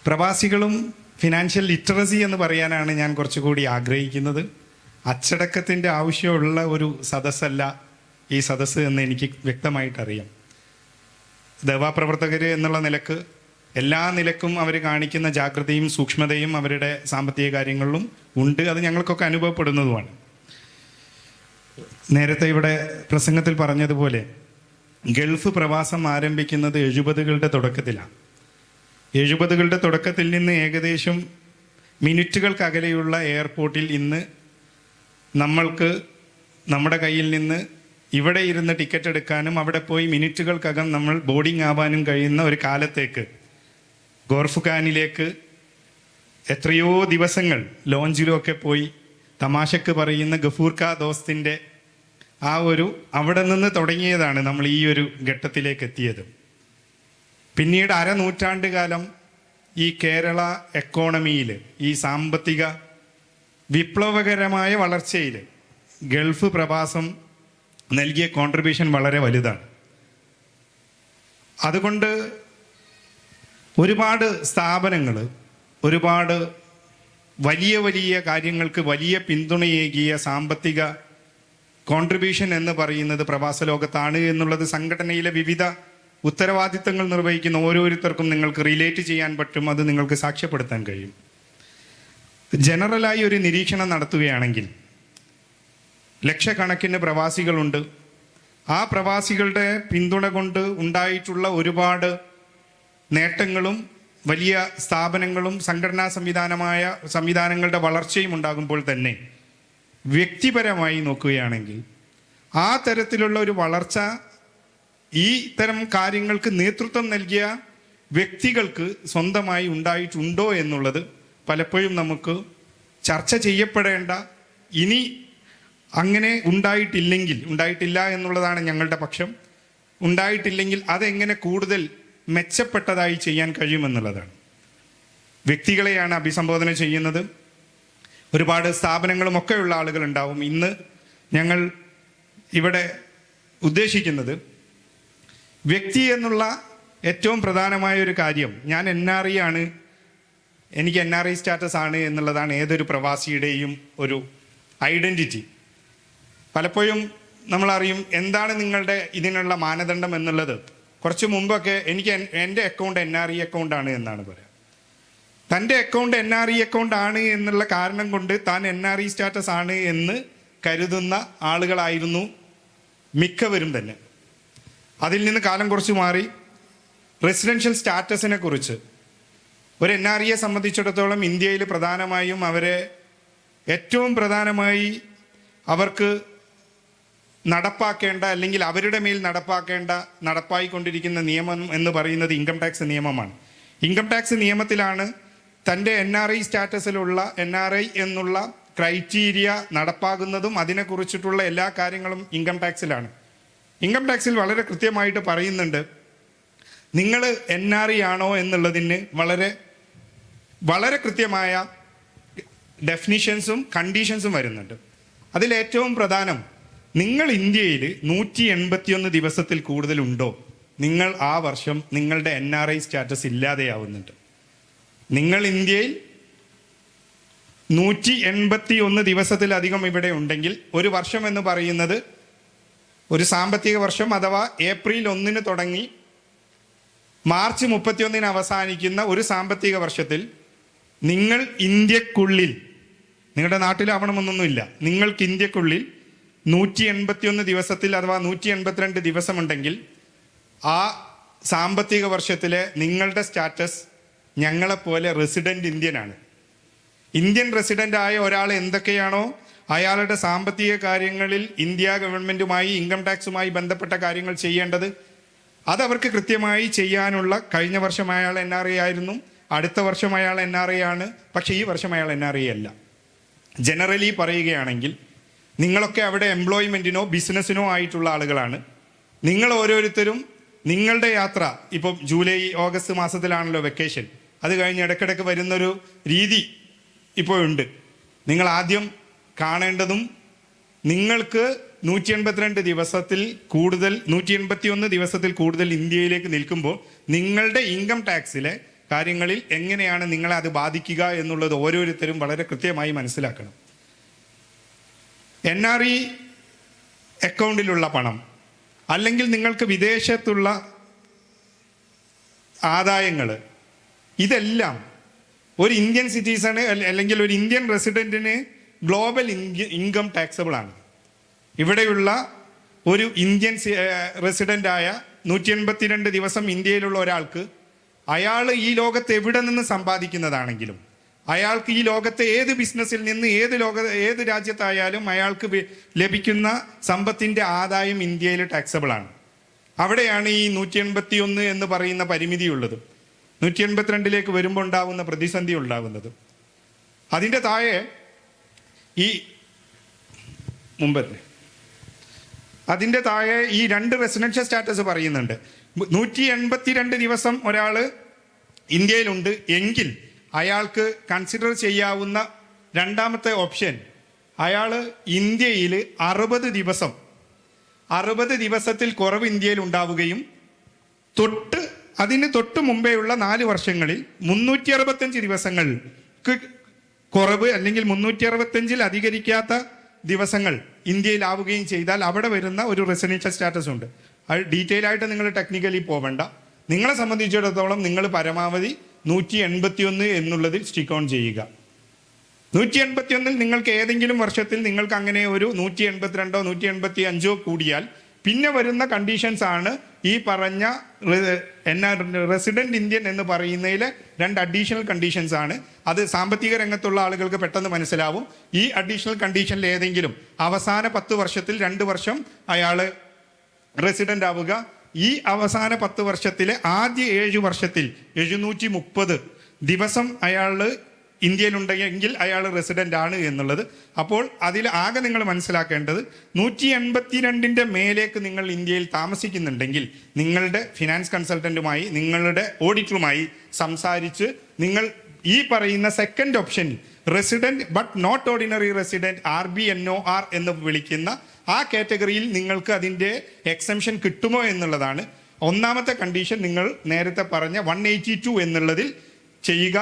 പ്രവാസികളും financial literacy എന്ന് പറയാനാണ് ഞാൻ കുറച്ചുകൂടി ആഗ്രഹിക്കുന്നത്. അച്ചടക്കത്തിൻ്റെ ആവശ്യമുള്ള ഒരു സദസ്സല്ല ഈ സദസ്സ് എന്ന് എനിക്ക് വ്യക്തമായിട്ടറിയാം. ദേവാപ്രവർത്തകർ എന്നുള്ള നിലക്ക് എല്ലാ നിലക്കും അവർ കാണിക്കുന്ന ജാഗ്രതയും സൂക്ഷ്മതയും അവരുടെ സാമ്പത്തിക കാര്യങ്ങളിലും ഉണ്ട്. അത് ഞങ്ങൾക്കൊക്കെ അനുഭവപ്പെടുന്നതുമാണ്. നേരത്തെ ഇവിടെ പ്രസംഗത്തിൽ പറഞ്ഞതുപോലെ ഗൾഫ് പ്രവാസം ആരംഭിക്കുന്നത് 70കളുടെ തുടക്കത്തിലാണ്. 70കളുടെ തുടക്കത്തിൽ നിന്ന് ഏകദേശം മിനിറ്റുകൾക്കകലെയുള്ള എയർപോർട്ടിൽ ഇന്ന് നമ്മൾക്ക് നമ്മുടെ കയ്യിൽ നിന്ന് ഇവിടെ ഇരുന്ന് ടിക്കറ്റ് എടുക്കാനും അവിടെ പോയി മിനിറ്റുകൾക്കകം നമ്മൾ ബോർഡിംഗ് ആവാനും കഴിയുന്ന ഒരു കാലത്തേക്ക് ഗോർഫുഖാനിലേക്ക് എത്രയോ ദിവസങ്ങൾ ലോഞ്ചിലുമൊക്കെ പോയി തമാശക്ക് പറയുന്ന ഗഫൂർ ഖാ ദോസ്തിൻ്റെ അവിടെ നിന്ന് തുടങ്ങിയതാണ് നമ്മൾ ഈ ഒരു ഘട്ടത്തിലേക്ക് എത്തിയത്. പിന്നീട് അരനൂറ്റാണ്ട് കാലം ഈ കേരള എക്കോണമിയിൽ, ഈ സാമ്പത്തിക വിപ്ലവകരമായ വളർച്ചയിൽ ഗൾഫ് പ്രവാസം നൽകിയ കോൺട്രിബ്യൂഷൻ വളരെ വലുതാണ്. അതുകൊണ്ട് ഒരുപാട് സ്ഥാപനങ്ങൾ, ഒരുപാട് വലിയ വലിയ കാര്യങ്ങൾക്ക് വലിയ പിന്തുണയേകിയ സാമ്പത്തിക കോൺട്രിബ്യൂഷൻ എന്ന് പറയുന്നത് പ്രവാസ ലോകത്താണ് എന്നുള്ളത് സംഘടനയിലെ വിവിധ ഉത്തരവാദിത്തങ്ങൾ നിർവഹിക്കുന്ന ഓരോരുത്തർക്കും നിങ്ങൾക്ക് റിലേറ്റ് ചെയ്യാൻ പറ്റും. അത് നിങ്ങൾക്ക് സാക്ഷ്യപ്പെടുത്താൻ കഴിയും. ജനറലായി ഒരു നിരീക്ഷണം നടത്തുകയാണെങ്കിൽ ലക്ഷക്കണക്കിന് പ്രവാസികളുണ്ട്. ആ പ്രവാസികളുടെ പിന്തുണ കൊണ്ട് ഉണ്ടായിട്ടുള്ള ഒരുപാട് നേട്ടങ്ങളും വലിയ സ്ഥാപനങ്ങളും സംഘടനാ സംവിധാനങ്ങളുടെ വളർച്ചയും ഉണ്ടാകുമ്പോൾ തന്നെ വ്യക്തിപരമായി നോക്കുകയാണെങ്കിൽ ആ തരത്തിലുള്ള ഒരു വളർച്ച, ഈ തരം കാര്യങ്ങൾക്ക് നേതൃത്വം നൽകിയ വ്യക്തികൾക്ക് സ്വന്തമായി ഉണ്ടായിട്ടുണ്ടോ എന്നുള്ളത് പലപ്പോഴും നമുക്ക് ചർച്ച ചെയ്യപ്പെടേണ്ട, ഇനി അങ്ങനെ ഉണ്ടായിട്ടില്ല എന്നുള്ളതാണ് ഞങ്ങളുടെ പക്ഷം. ഉണ്ടായിട്ടില്ലെങ്കിൽ അതെങ്ങനെ കൂടുതൽ മെച്ചപ്പെട്ടതായി ചെയ്യാൻ കഴിയുമെന്നുള്ളതാണ്. വ്യക്തികളെയാണ് അഭിസംബോധന ചെയ്യുന്നത്. ഒരുപാട് സ്ഥാപനങ്ങളുമൊക്കെ ഉള്ള ആളുകളുണ്ടാവും. ഇന്ന് ഞങ്ങൾ ഇവിടെ ഉദ്ദേശിക്കുന്നത് വ്യക്തി എന്നുള്ള ഏറ്റവും പ്രധാനമായ ഒരു കാര്യം, ഞാൻ NRI ആണ്, എനിക്ക് NRI സ്റ്റാറ്റസ് ആണ് എന്നുള്ളതാണ് ഏതൊരു പ്രവാസിയുടെയും ഒരു ഐഡൻറ്റിറ്റി. പലപ്പോഴും നമ്മളറിയും എന്താണ് നിങ്ങളുടെ ഇതിനുള്ള മാനദണ്ഡം എന്നുള്ളത്. കുറച്ച് മുമ്പൊക്കെ എൻ്റെ അക്കൗണ്ട് NRI അക്കൗണ്ടാണ് എന്നാണ് പറയുക. തൻ്റെ അക്കൗണ്ട് NRI അക്കൗണ്ട് ആണ് എന്നുള്ള കാരണം കൊണ്ട് താൻ NRI സ്റ്റാറ്റസ് ആണ് എന്ന് കരുതുന്ന ആളുകളായിരുന്നു മിക്കവരും തന്നെ. അതിൽ നിന്ന് കാലം കുറച്ച് മാറി റെസിഡൻഷ്യൽ സ്റ്റാറ്റസിനെ കുറിച്ച് ഒരു NRIയെ സംബന്ധിച്ചിടത്തോളം ഇന്ത്യയിൽ പ്രധാനമായും ഏറ്റവും പ്രധാനമായി അവർക്ക് നടപ്പാക്കേണ്ട, അല്ലെങ്കിൽ അവരുടെ മേൽ നടപ്പായിക്കൊണ്ടിരിക്കുന്ന നിയമം എന്ന് പറയുന്നത് ഇൻകം ടാക്സ് നിയമമാണ്. ഇൻകം ടാക്സ് നിയമത്തിലാണ് തൻ്റെ NRI സ്റ്റാറ്റസിലുള്ള NRI എന്നുള്ള ക്രൈറ്റീരിയ നടപ്പാകുന്നതും അതിനെക്കുറിച്ചിട്ടുള്ള എല്ലാ കാര്യങ്ങളും ഇൻകം ടാക്സിലാണ്. ഇൻകം ടാക്സിൽ വളരെ കൃത്യമായിട്ട് പറയുന്നുണ്ട്, നിങ്ങൾ NRI ആണോ എന്നുള്ളതിന് വളരെ വളരെ കൃത്യമായ ഡെഫിനിഷൻസും കണ്ടീഷൻസും വരുന്നുണ്ട്. അതിലേറ്റവും പ്രധാനം, നിങ്ങൾ ഇന്ത്യയിൽ 181 ദിവസത്തിൽ കൂടുതലുണ്ടോ, നിങ്ങൾ ആ വർഷം നിങ്ങളുടെ NRI സ്റ്റാറ്റസ് ഇല്ലാതെയാവുന്നുണ്ട്. നിങ്ങൾ ഇന്ത്യയിൽ 181 ദിവസത്തിലധികം ഇവിടെ ഉണ്ടെങ്കിൽ, ഒരു വർഷം എന്ന് പറയുന്നത് ഒരു സാമ്പത്തിക വർഷം അഥവാ ഏപ്രിൽ 1 തുടങ്ങി മാർച്ച് 31 അവസാനിക്കുന്ന ഒരു സാമ്പത്തിക വർഷത്തിൽ നിങ്ങൾ ഇന്ത്യക്കുള്ളിൽ, നിങ്ങളുടെ നാട്ടിലാവണമെന്നൊന്നുമില്ല, നിങ്ങൾക്ക് ഇന്ത്യക്കുള്ളിൽ 181 ദിവസത്തിൽ അഥവാ 182 ദിവസമുണ്ടെങ്കിൽ ആ സാമ്പത്തിക വർഷത്തിലെ നിങ്ങളുടെ സ്റ്റാറ്റസ് ഞങ്ങളെപ്പോലെ റെസിഡൻറ്റ് ഇന്ത്യനാണ്. ഇന്ത്യൻ റെസിഡൻ്റ് ആയ ഒരാൾ എന്തൊക്കെയാണോ അയാളുടെ സാമ്പത്തിക കാര്യങ്ങളിൽ ഇന്ത്യ ഗവൺമെൻറ്റുമായി ഇൻകം ടാക്സുമായി ബന്ധപ്പെട്ട കാര്യങ്ങൾ ചെയ്യേണ്ടത്, അതവർക്ക് കൃത്യമായി ചെയ്യാനുള്ള, കഴിഞ്ഞ വർഷം അയാൾ NRI ആയിരുന്നു, അടുത്ത വർഷം അയാൾ NRI ആണ്, പക്ഷേ ഈ വർഷം അയാൾ NRI അല്ല. ജനറലി പറയുകയാണെങ്കിൽ നിങ്ങളൊക്കെ അവിടെ എംപ്ലോയ്മെൻറ്റിനോ ബിസിനസ്സിനോ ആയിട്ടുള്ള ആളുകളാണ്. നിങ്ങൾ ഓരോരുത്തരും നിങ്ങളുടെ യാത്ര, ഇപ്പം ജൂലൈ ഓഗസ്റ്റ് മാസത്തിലാണല്ലോ വെക്കേഷൻ, അത് കഴിഞ്ഞ് ഇടയ്ക്കിടയ്ക്ക് വരുന്നൊരു രീതി ഇപ്പോഴുണ്ട്. നിങ്ങൾ ആദ്യം കാണേണ്ടതും, നിങ്ങൾക്ക് 181 ദിവസത്തിൽ കൂടുതൽ ഇന്ത്യയിലേക്ക് നിൽക്കുമ്പോൾ നിങ്ങളുടെ ഇൻകം ടാക്സിലെ കാര്യങ്ങളിൽ എങ്ങനെയാണ് നിങ്ങളെ അത് ബാധിക്കുക എന്നുള്ളത് ഓരോരുത്തരും വളരെ കൃത്യമായി മനസ്സിലാക്കണം. NRE അക്കൗണ്ടിലുള്ള പണം, അല്ലെങ്കിൽ നിങ്ങൾക്ക് വിദേശത്തുള്ള ആദായങ്ങൾ, ഇതെല്ലാം ഒരു ഇന്ത്യൻ സിറ്റിസണ് അല്ലെങ്കിൽ ഒരു ഇന്ത്യൻ റെസിഡൻറ്റിന് ഗ്ലോബൽ ഇൻകം ടാക്സബിൾ ആണ്. ഇവിടെയുള്ള ഒരു ഇന്ത്യൻ റെസിഡൻ്റായ 182 ദിവസം ഇന്ത്യയിലുള്ള ഒരാൾക്ക്, അയാൾ ഈ ലോകത്ത് എവിടെ നിന്ന് സമ്പാദിക്കുന്നതാണെങ്കിലും, അയാൾക്ക് ഈ ലോകത്തെ ഏത് ബിസിനസ്സിൽ നിന്ന് ഏത് രാജ്യത്തായാലും അയാൾക്ക് ലഭിക്കുന്ന സമ്പത്തിൻ്റെ ആദായം ഇന്ത്യയിൽ ടാക്സബിൾ ആണ്. അവിടെയാണ് ഈ 181 എന്ന് പറയുന്ന പരിമിതിയുള്ളത്. 182 വരുമ്പോൾ ഉണ്ടാകുന്ന പ്രതിസന്ധി ഉണ്ടാകുന്നത്. അതിൻ്റെ താഴെ ഈ അതിൻ്റെ താഴെ ഈ 2 റെസിഡൻഷ്യൽ സ്റ്റാറ്റസ് പറയുന്നുണ്ട്. 182 ദിവസം ഒരാൾ ഇന്ത്യയിലുണ്ട് എങ്കിൽ അയാൾക്ക് കൺസിഡർ ചെയ്യാവുന്ന രണ്ടാമത്തെ ഓപ്ഷൻ, അയാൾ ഇന്ത്യയിൽ 60 ദിവസത്തിൽ കുറവ് ഇന്ത്യയിൽ ഉണ്ടാവുകയും അതിന് തൊട്ട് മുമ്പേയുള്ള 4 വർഷങ്ങളിൽ 365 ദിവസങ്ങൾക്ക് കുറവ് അല്ലെങ്കിൽ 365 അധികരിക്കാത്ത ദിവസങ്ങൾ ഇന്ത്യയിലാവുകയും ചെയ്താൽ അവിടെ വരുന്ന ഒരു റെസിഡൻഷ്യൽ സ്റ്റാറ്റസ് ഉണ്ട്. അത് ഡീറ്റെയിൽ ആയിട്ട് നിങ്ങൾ ടെക്നിക്കലി പോവേണ്ട. നിങ്ങളെ സംബന്ധിച്ചിടത്തോളം നിങ്ങൾ പരമാവധി 181 എന്നുള്ളതിൽ സ്റ്റിക്ക് ഓൺ ചെയ്യുക. 181 നിങ്ങൾക്ക് ഏതെങ്കിലും വർഷത്തിൽ നിങ്ങൾക്ക് അങ്ങനെ ഒരു 182 185 കൂടിയാൽ പിന്നെ വരുന്ന കണ്ടീഷൻസ് ആണ് ഈ പറഞ്ഞ റെസിഡന്റ് ഇന്ത്യൻ എന്ന് പറയുന്നതിലെ 2 അഡീഷണൽ കണ്ടീഷൻസ് ആണ്. അത് സാമ്പത്തിക രംഗത്തുള്ള ആളുകൾക്ക് പെട്ടെന്ന് മനസ്സിലാവും. ഈ അഡീഷണൽ കണ്ടീഷനിൽ ഏതെങ്കിലും അവസാന 10 വർഷത്തിൽ 2 വർഷം അയാൾ റെസിഡന്റ് ആവുക, ഈ അവസാന 10 വർഷത്തിലെ ആദ്യ 7 വർഷത്തിൽ 730 ദിവസം അയാൾ ഇന്ത്യയിലുണ്ടെങ്കിൽ അയാൾ റെസിഡന്റ് ആണ് എന്നുള്ളത്. അപ്പോൾ അതിൽ ആകെ നിങ്ങൾ മനസ്സിലാക്കേണ്ടത് 182 മേലേക്ക് നിങ്ങൾ ഇന്ത്യയിൽ താമസിക്കുന്നുണ്ടെങ്കിൽ നിങ്ങളുടെ ഫിനാൻസ് കൺസൾട്ടന്റുമായി, നിങ്ങളുടെ ഓഡിറ്ററുമായി സംസാരിച്ച് നിങ്ങൾ ഈ പറയുന്ന സെക്കൻഡ് ഓപ്ഷനിൽ resident but not ordinary resident RBNOR എന്ന് വിളിക്കുന്ന ആ കാറ്റഗറിയിൽ നിങ്ങൾക്ക് അതിൻ്റെ എക്സംഷൻ കിട്ടുമോ എന്നുള്ളതാണ്. ഒന്നാമത്തെ കണ്ടീഷൻ നിങ്ങൾ നേരത്തെ പറഞ്ഞ 182 എന്നുള്ളതിൽ ചെയ്യുക.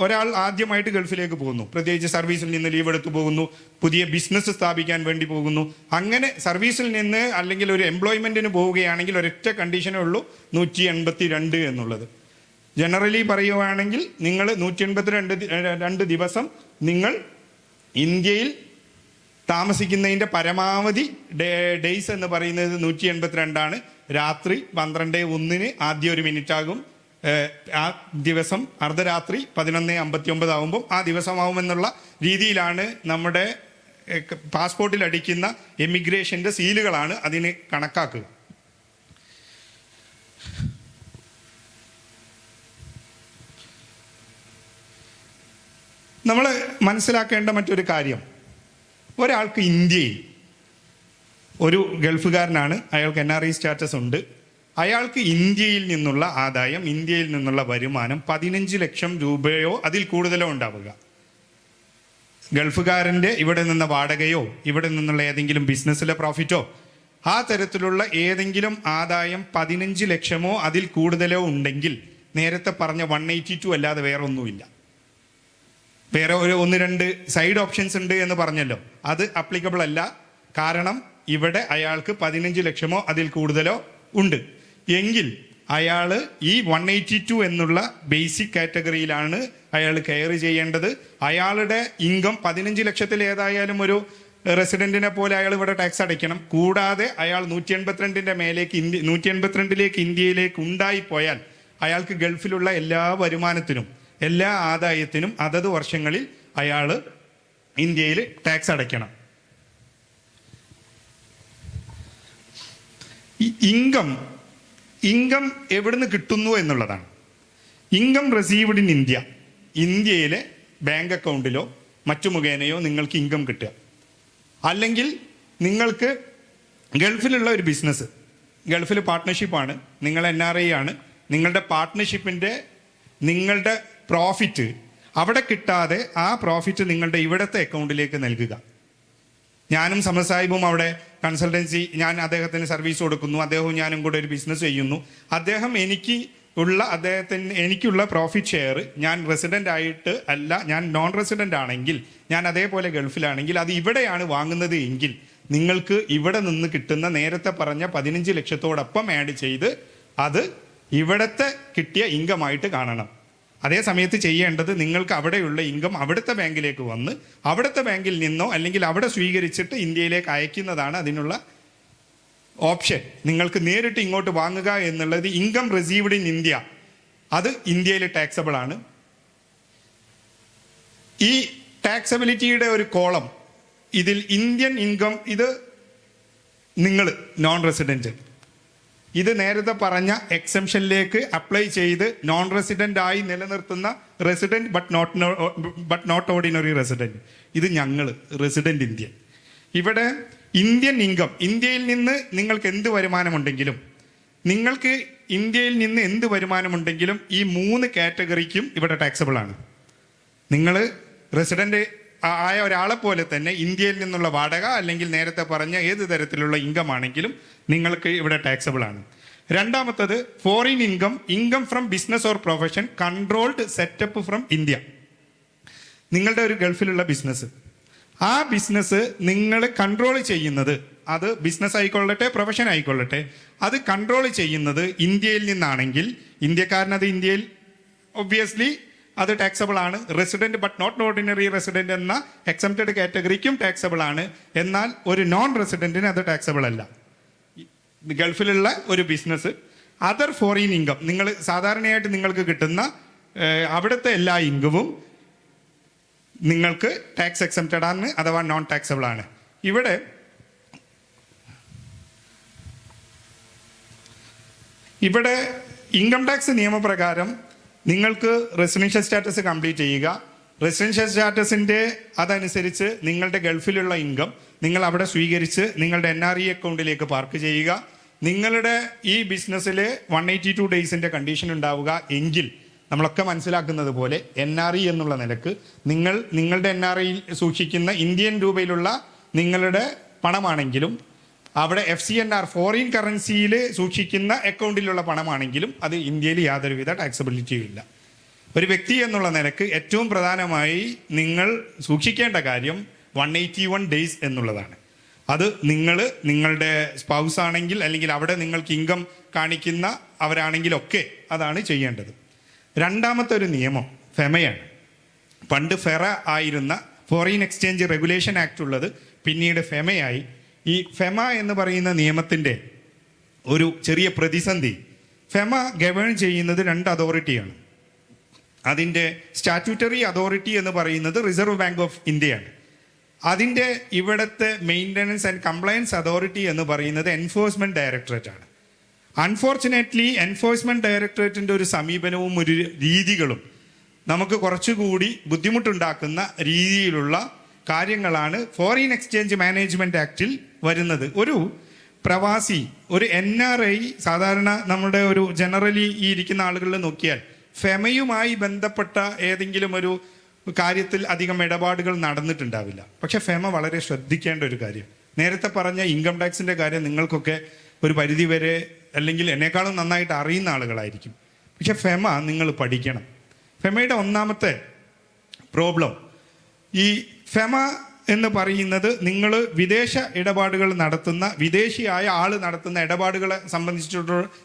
ഒരാൾ ആദ്യമായിട്ട് ഗൾഫിലേക്ക് പോകുന്നു, പ്രത്യേകിച്ച് സർവീസിൽ നിന്ന് ലീവ് എടുത്തു പോകുന്നു, പുതിയ ബിസിനസ് സ്ഥാപിക്കാൻ വേണ്ടി പോകുന്നു, അങ്ങനെ സർവീസിൽ നിന്ന് അല്ലെങ്കിൽ ഒരു എംപ്ലോയ്മെന്റിന് പോവുകയാണെങ്കിൽ ഒരൊറ്റ കണ്ടീഷനേ ഉള്ളൂ, 182 എന്നുള്ളത്. ജനറലി പറയുകയാണെങ്കിൽ നിങ്ങൾ 182 ദിവസം നിങ്ങൾ ഇന്ത്യയിൽ താമസിക്കുന്നതിൻ്റെ പരമാവധി ഡേയ്സ് എന്ന് പറയുന്നത് 182 ആണ്. രാത്രി 12:01 ആദ്യ 1 മിനിറ്റ് ആകും. ആ ദിവസം അർദ്ധരാത്രി 11:59 ആകുമ്പോൾ ആ ദിവസമാവുമെന്നുള്ള രീതിയിലാണ് നമ്മുടെ പാസ്പോർട്ടിൽ അടിക്കുന്ന എമിഗ്രേഷൻ്റെ സീലുകളാണ് അതിന് കണക്കാക്കുക. നമ്മൾ മനസ്സിലാക്കേണ്ട മറ്റൊരു കാര്യം, ഒരാൾക്ക് ഇന്ത്യയിൽ ഒരു ഗൾഫുകാരനാണ്, അയാൾക്ക് NRE സ്റ്റാറ്റസ് ഉണ്ട്, അയാൾക്ക് ഇന്ത്യയിൽ നിന്നുള്ള ആദായം, ഇന്ത്യയിൽ നിന്നുള്ള വരുമാനം 15 ലക്ഷം രൂപയോ അതിൽ കൂടുതലോ ഉണ്ടാവുക. ഗൾഫുകാരൻ്റെ ഇവിടെ നിന്ന വാടകയോ ഇവിടെ നിന്നുള്ള ഏതെങ്കിലും ബിസിനസ്സിലെ പ്രോഫിറ്റോ ആ തരത്തിലുള്ള ഏതെങ്കിലും ആദായം 15 ലക്ഷമോ അതിൽ കൂടുതലോ ഉണ്ടെങ്കിൽ നേരത്തെ പറഞ്ഞ 182 അല്ലാതെ വേറെ ഒന്നുമില്ല. വേറെ 1-2 സൈഡ് ഓപ്ഷൻസ് ഉണ്ട് എന്ന് പറഞ്ഞല്ലോ, അത് അപ്ലിക്കബിൾ അല്ല. കാരണം ഇവിടെ അയാൾക്ക് 15 ലക്ഷമോ അതിൽ കൂടുതലോ ഉണ്ട് എങ്കിൽ അയാൾ ഈ 182 എന്നുള്ള ബേസിക് കാറ്റഗറിയിലാണ് അയാൾ കെയർ ചെയ്യേണ്ടത്. അയാളുടെ ഇൻകം 15 ലക്ഷത്തിൽ ഏതായാലും ഒരു റെസിഡന്റിനെ പോലെ അയാൾ ഇവിടെ ടാക്സ് അടയ്ക്കണം. കൂടാതെ അയാൾ 182 മേലേക്ക് 182 ഇന്ത്യയിലേക്ക് ഉണ്ടായിപ്പോയാൽ അയാൾക്ക് ഗൾഫിലുള്ള എല്ലാ വരുമാനത്തിനും എല്ലാ ആദായത്തിനും അതത് വർഷങ്ങളിൽ അയാൾ ഇന്ത്യയിൽ ടാക്സ് അടയ്ക്കണം. ഈ ഇൻകം എവിടുന്ന് കിട്ടുന്നു എന്നുള്ളതാണ്. ഇൻകം റിസീവ്ഡ് ഇൻ ഇന്ത്യ, ഇന്ത്യയിലെ ബാങ്ക് അക്കൗണ്ടിലോ മറ്റു മുഖേനയോ നിങ്ങൾക്ക് ഇൻകം കിട്ടുക. അല്ലെങ്കിൽ നിങ്ങൾക്ക് ഗൾഫിലുള്ള ഒരു ബിസിനസ്, ഗൾഫിൽ പാർട്ട്ണർഷിപ്പാണ്, നിങ്ങൾ NRI ആണ്, നിങ്ങളുടെ പാർട്ട്ണർഷിപ്പിൻ്റെ നിങ്ങളുടെ പ്രോഫിറ്റ് അവിടെ കിട്ടാതെ ആ പ്രോഫിറ്റ് നിങ്ങളുടെ ഇവിടുത്തെ അക്കൗണ്ടിലേക്ക് നൽകുക. ഞാനും സമസാഹിബും അവിടെ കൺസൾട്ടൻസി, ഞാൻ അദ്ദേഹത്തിന് സർവീസ് കൊടുക്കുന്നു, അദ്ദേഹവും ഞാനും കൂടെ ഒരു ബിസിനസ് ചെയ്യുന്നു. അദ്ദേഹം എനിക്ക് ഉള്ള അദ്ദേഹത്തിന് എനിക്കുള്ള പ്രോഫിറ്റ് ഷെയർ ഞാൻ റെസിഡൻ്റ് ആയിട്ട് അല്ല, ഞാൻ നോൺ റെസിഡൻ്റ് ആണെങ്കിൽ, ഞാൻ അതേപോലെ ഗൾഫിലാണെങ്കിൽ അത് ഇവിടെയാണ് വാങ്ങുന്നത് എങ്കിൽ നിങ്ങൾക്ക് ഇവിടെ നിന്ന് കിട്ടുന്ന നേരത്തെ പറഞ്ഞ 15 ലക്ഷത്തോടൊപ്പം ആഡ് ചെയ്ത് അത് ഇവിടത്തെ കിട്ടിയ ഇൻകമായിട്ട് കാണണം. അതേ സമയത്ത് ചെയ്യേണ്ടത് നിങ്ങൾക്ക് അവിടെയുള്ള ഇൻകം അവിടുത്തെ ബാങ്കിലേക്ക് വന്ന് അവിടുത്തെ ബാങ്കിൽ നിന്നോ അല്ലെങ്കിൽ അവിടെ സ്വീകരിച്ചിട്ട് ഇന്ത്യയിലേക്ക് അയക്കുന്നതാണ് അതിനുള്ള ഓപ്ഷൻ. നിങ്ങൾക്ക് നേരിട്ട് ഇങ്ങോട്ട് വാങ്ങുക എന്നുള്ളത് ഇൻകം റിസീവ്ഡ് ഇൻ ഇന്ത്യ, അത് ഇന്ത്യയിൽ ടാക്സബിൾ ആണ്. ഈ ടാക്സബിലിറ്റിയുടെ ഒരു കോളം ഇതിൽ ഇന്ത്യൻ ഇൻകം, ഇത് നിങ്ങൾ നോൺ റെസിഡൻറ്റ്, ഇത് നേരത്തെ പറഞ്ഞ എക്സംഷനിലേക്ക് അപ്ലൈ ചെയ്ത് നോൺ റെസിഡൻ്റ് ആയി നിലനിർത്തുന്ന resident but not ordinary resident, ഇത് ഞങ്ങൾ റെസിഡൻറ്റ് ഇന്ത്യൻ. ഇവിടെ ഇന്ത്യൻ ഇൻകം, ഇന്ത്യയിൽ നിന്ന് നിങ്ങൾക്ക് എന്ത് വരുമാനമുണ്ടെങ്കിലും, നിങ്ങൾക്ക് ഇന്ത്യയിൽ നിന്ന് എന്ത് വരുമാനമുണ്ടെങ്കിലും ഈ 3 കാറ്റഗറിക്കും ഇവിടെ ടാക്സബിൾ ആണ്. നിങ്ങൾ റെസിഡൻ്റ് ആയ ഒരാളെ പോലെ തന്നെ ഇന്ത്യയിൽ നിന്നുള്ള വാടക അല്ലെങ്കിൽ നേരത്തെ പറഞ്ഞ ഏത് തരത്തിലുള്ള ഇൻകം ആണെങ്കിലും നിങ്ങൾക്ക് ഇവിടെ ടാക്സബിൾ ആണ്. രണ്ടാമത്തത് foreign income, income from business or profession controlled setup from India. നിങ്ങളുടെ ഒരു ഗൾഫിലുള്ള ബിസിനസ്, ആ ബിസിനസ് നിങ്ങൾ കൺട്രോൾ ചെയ്യുന്നത്, അത് ബിസിനസ് ആയിക്കൊള്ളട്ടെ പ്രൊഫഷൻ ആയിക്കൊള്ളട്ടെ, അത് കൺട്രോൾ ചെയ്യുന്നത് ഇന്ത്യയിൽ നിന്നാണെങ്കിൽ ഇന്ത്യക്കാരനത് ഇന്ത്യയിൽ ഒബ്വിയസ്ലി അത് ടാക്സബിൾ ആണ്. Resident but not ordinary resident എന്ന എക്സംപ്റ്റഡ് കാറ്റഗറിക്കും ടാക്സബിൾ ആണ്. എന്നാൽ ഒരു നോൺ റെസിഡന്റിന് അത് ടാക്സബിൾ അല്ല. ഗൾഫിലുള്ള ഒരു ബിസിനസ്, അതർ ഫോറിൻ ഇൻകം, നിങ്ങൾ സാധാരണയായിട്ട് നിങ്ങൾക്ക് കിട്ടുന്ന അവിടുത്തെ എല്ലാ ഇൻകവും നിങ്ങൾക്ക് ടാക്സ് എക്സംപ്റ്റഡ് ആണ്, അഥവാ നോൺ ടാക്സബിൾ ആണ്. ഇവിടെ ഇൻകം ടാക്സ് നിയമപ്രകാരം നിങ്ങൾക്ക് റെസിഡൻഷ്യൽ സ്റ്റാറ്റസ് കംപ്ലീറ്റ് ചെയ്യുക. റെസിഡൻഷ്യൽ സ്റ്റാറ്റസിൻ്റെ അതനുസരിച്ച് നിങ്ങളുടെ ഗൾഫിലുള്ള ഇൻകം നിങ്ങൾ അവിടെ സ്വീകരിച്ച് നിങ്ങളുടെ NRE അക്കൗണ്ടിലേക്ക് പാർക്ക് ചെയ്യുക. നിങ്ങളുടെ ഈ ബിസിനസ്സിൽ 182 ഡേയ്സിൻ്റെ കണ്ടീഷൻ ഉണ്ടാവുക എങ്കിൽ നമ്മളൊക്കെ മനസ്സിലാക്കുന്നത് പോലെ NRE എന്നുള്ള നിലക്ക് നിങ്ങളുടെ NRE സൂക്ഷിക്കുന്ന ഇന്ത്യൻ രൂപയിലുള്ള നിങ്ങളുടെ പണമാണെങ്കിലും അവിടെ FCNR ഫോറിൻ കറൻസിയിൽ സൂക്ഷിക്കുന്ന അക്കൗണ്ടിലുള്ള പണമാണെങ്കിലും അത് ഇന്ത്യയിൽ യാതൊരുവിധ ടാക്സബിലിറ്റിയും ഇല്ല. ഒരു വ്യക്തി എന്നുള്ള നിലക്ക് ഏറ്റവും പ്രധാനമായി നിങ്ങൾ സൂക്ഷിക്കേണ്ട കാര്യം 181 ഡേയ്സ് എന്നുള്ളതാണ്. അത് നിങ്ങളുടെ സ്പൗസ് ആണെങ്കിൽ അല്ലെങ്കിൽ അവിടെ നിങ്ങൾക്ക് ഇൻകം കാണിക്കുന്ന അവരാണെങ്കിലൊക്കെ അതാണ് ചെയ്യേണ്ടത്. രണ്ടാമത്തെ ഒരു നിയമം ഫെമയാണ്. പണ്ട് ഫെറ ആയിരുന്ന ഫോറിൻ എക്സ്ചേഞ്ച് റെഗുലേഷൻ ആക്ട് ഉള്ളത് പിന്നീട് ഫെമയായി. ഈ ഫെമ എന്ന് പറയുന്ന നിയമത്തിൻ്റെ ഒരു ചെറിയ പ്രതിസന്ധി, ഫെമ ഗവേൺ ചെയ്യുന്നത് 2 അതോറിറ്റിയാണ്. അതിൻ്റെ സ്റ്റാറ്റ്യൂട്ടറി അതോറിറ്റി എന്ന് പറയുന്നത് റിസർവ് ബാങ്ക് ഓഫ് ഇന്ത്യയാണ്. അതിൻ്റെ ഇവിടുത്തെ മെയിൻ്റനൻസ് ആൻഡ് കംപ്ലയൻസ് അതോറിറ്റി എന്ന് പറയുന്നത് എൻഫോഴ്സ്മെൻറ്റ് ഡയറക്ടറേറ്റ് ആണ്. അൺഫോർച്ചുനേറ്റ്ലി എൻഫോഴ്സ്മെൻറ്റ് ഡയറക്ടറേറ്റിൻ്റെ ഒരു സമീപനവും ഒരു രീതികളും നമുക്ക് കുറച്ചുകൂടി ബുദ്ധിമുട്ടുണ്ടാക്കുന്ന രീതിയിലുള്ള കാര്യങ്ങളാണ് ഫോറിൻ എക്സ്ചേഞ്ച് മാനേജ്മെൻറ്റ് ആക്റ്റിൽ വരുന്നത്. ഒരു പ്രവാസി, ഒരു NRI, സാധാരണ നമ്മുടെ ഒരു ജനറലി ഈ ഇരിക്കുന്ന ആളുകളിൽ നോക്കിയാൽ ഫെമയുമായി ബന്ധപ്പെട്ട ഏതെങ്കിലും ഒരു കാര്യത്തിൽ അധികം ഇടപാടുകൾ നടന്നിട്ടുണ്ടാവില്ല. പക്ഷെ ഫെമ വളരെ ശ്രദ്ധിക്കേണ്ട ഒരു കാര്യം, നേരത്തെ പറഞ്ഞ ഇൻകം ടാക്സിൻ്റെ കാര്യം നിങ്ങൾക്കൊക്കെ ഒരു പരിധി വരെ അല്ലെങ്കിൽ എന്നെക്കാളും നന്നായിട്ട് അറിയുന്ന ആളുകളായിരിക്കും. പക്ഷെ ഫെമ നിങ്ങൾ പഠിക്കണം. ഫെമയുടെ ഒന്നാമത്തെ പ്രോബ്ലം, ഈ ഫെമ എന്ന് പറയുന്നത് നിങ്ങൾ വിദേശ ഇടപാടുകൾ നടത്തുന്ന, വിദേശിയായ ആൾ നടത്തുന്ന ഇടപാടുകളെ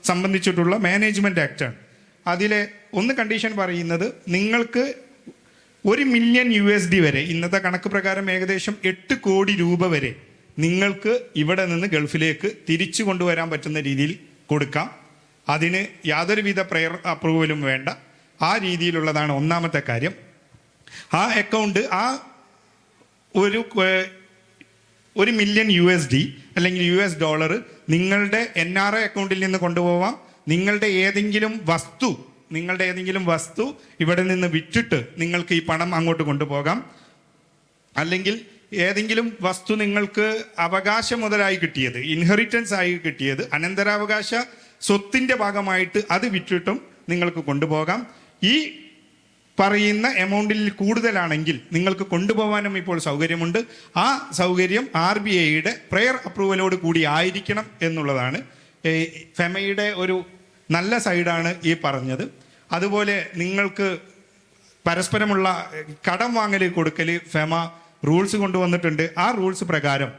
സംബന്ധിച്ചിട്ടുള്ള മാനേജ്മെൻറ്റ് ആക്റ്റാണ്. അതിലെ ഒന്ന് കണ്ടീഷൻ പറയുന്നത് നിങ്ങൾക്ക് 1 മില്യൺ USD വരെ, ഇന്നത്തെ കണക്ക് പ്രകാരം ഏകദേശം 8 കോടി രൂപ വരെ നിങ്ങൾക്ക് ഇവിടെ നിന്ന് ഗൾഫിലേക്ക് തിരിച്ചു കൊണ്ടുവരാൻ പറ്റുന്ന രീതിയിൽ കൊടുക്കാം. അതിന് യാതൊരുവിധ പ്രയർ അപ്രൂവലും വേണ്ട. ആ രീതിയിലുള്ളതാണ് ഒന്നാമത്തെ കാര്യം. ആ അക്കൗണ്ട്, ആ 1 മില്യൺ USD അല്ലെങ്കിൽ $, നിങ്ങളുടെ NRI അക്കൗണ്ടിൽ നിന്ന് കൊണ്ടുപോവാം. നിങ്ങളുടെ ഏതെങ്കിലും വസ്തു ഇവിടെ നിന്ന് വിറ്റിട്ട് നിങ്ങൾക്ക് ഈ പണം അങ്ങോട്ട് കൊണ്ടുപോകാം. അല്ലെങ്കിൽ ഏതെങ്കിലും വസ്തു നിങ്ങൾക്ക് അവകാശ മുതലായി കിട്ടിയത്, ഇൻഹെറിറ്റൻസ് ആയി കിട്ടിയത്, അനന്തരാവകാശ സ്വത്തിൻ്റെ ഭാഗമായിട്ട് അത് വിറ്റിട്ടും നിങ്ങൾക്ക് കൊണ്ടുപോകാം. ഈ പറയുന്ന എമൗണ്ടിൽ കൂടുതലാണെങ്കിൽ നിങ്ങൾക്ക് കൊണ്ടുപോകാനും ഇപ്പോൾ സൗകര്യമുണ്ട്. ആ സൗകര്യം RBIയുടെ പ്രയർ അപ്രൂവലോട് കൂടി ആയിരിക്കണം എന്നുള്ളതാണ് ഫെമയുടെ ഒരു നല്ല സൈഡാണ് ഈ പറഞ്ഞത്. അതുപോലെ നിങ്ങൾക്ക് പരസ്പരമുള്ള കടം വാങ്ങൽ കൊടുക്കൽ ഫെമ റൂൾസ് കൊണ്ടുവന്നിട്ടുണ്ട്. ആ റൂൾസ് പ്രകാരം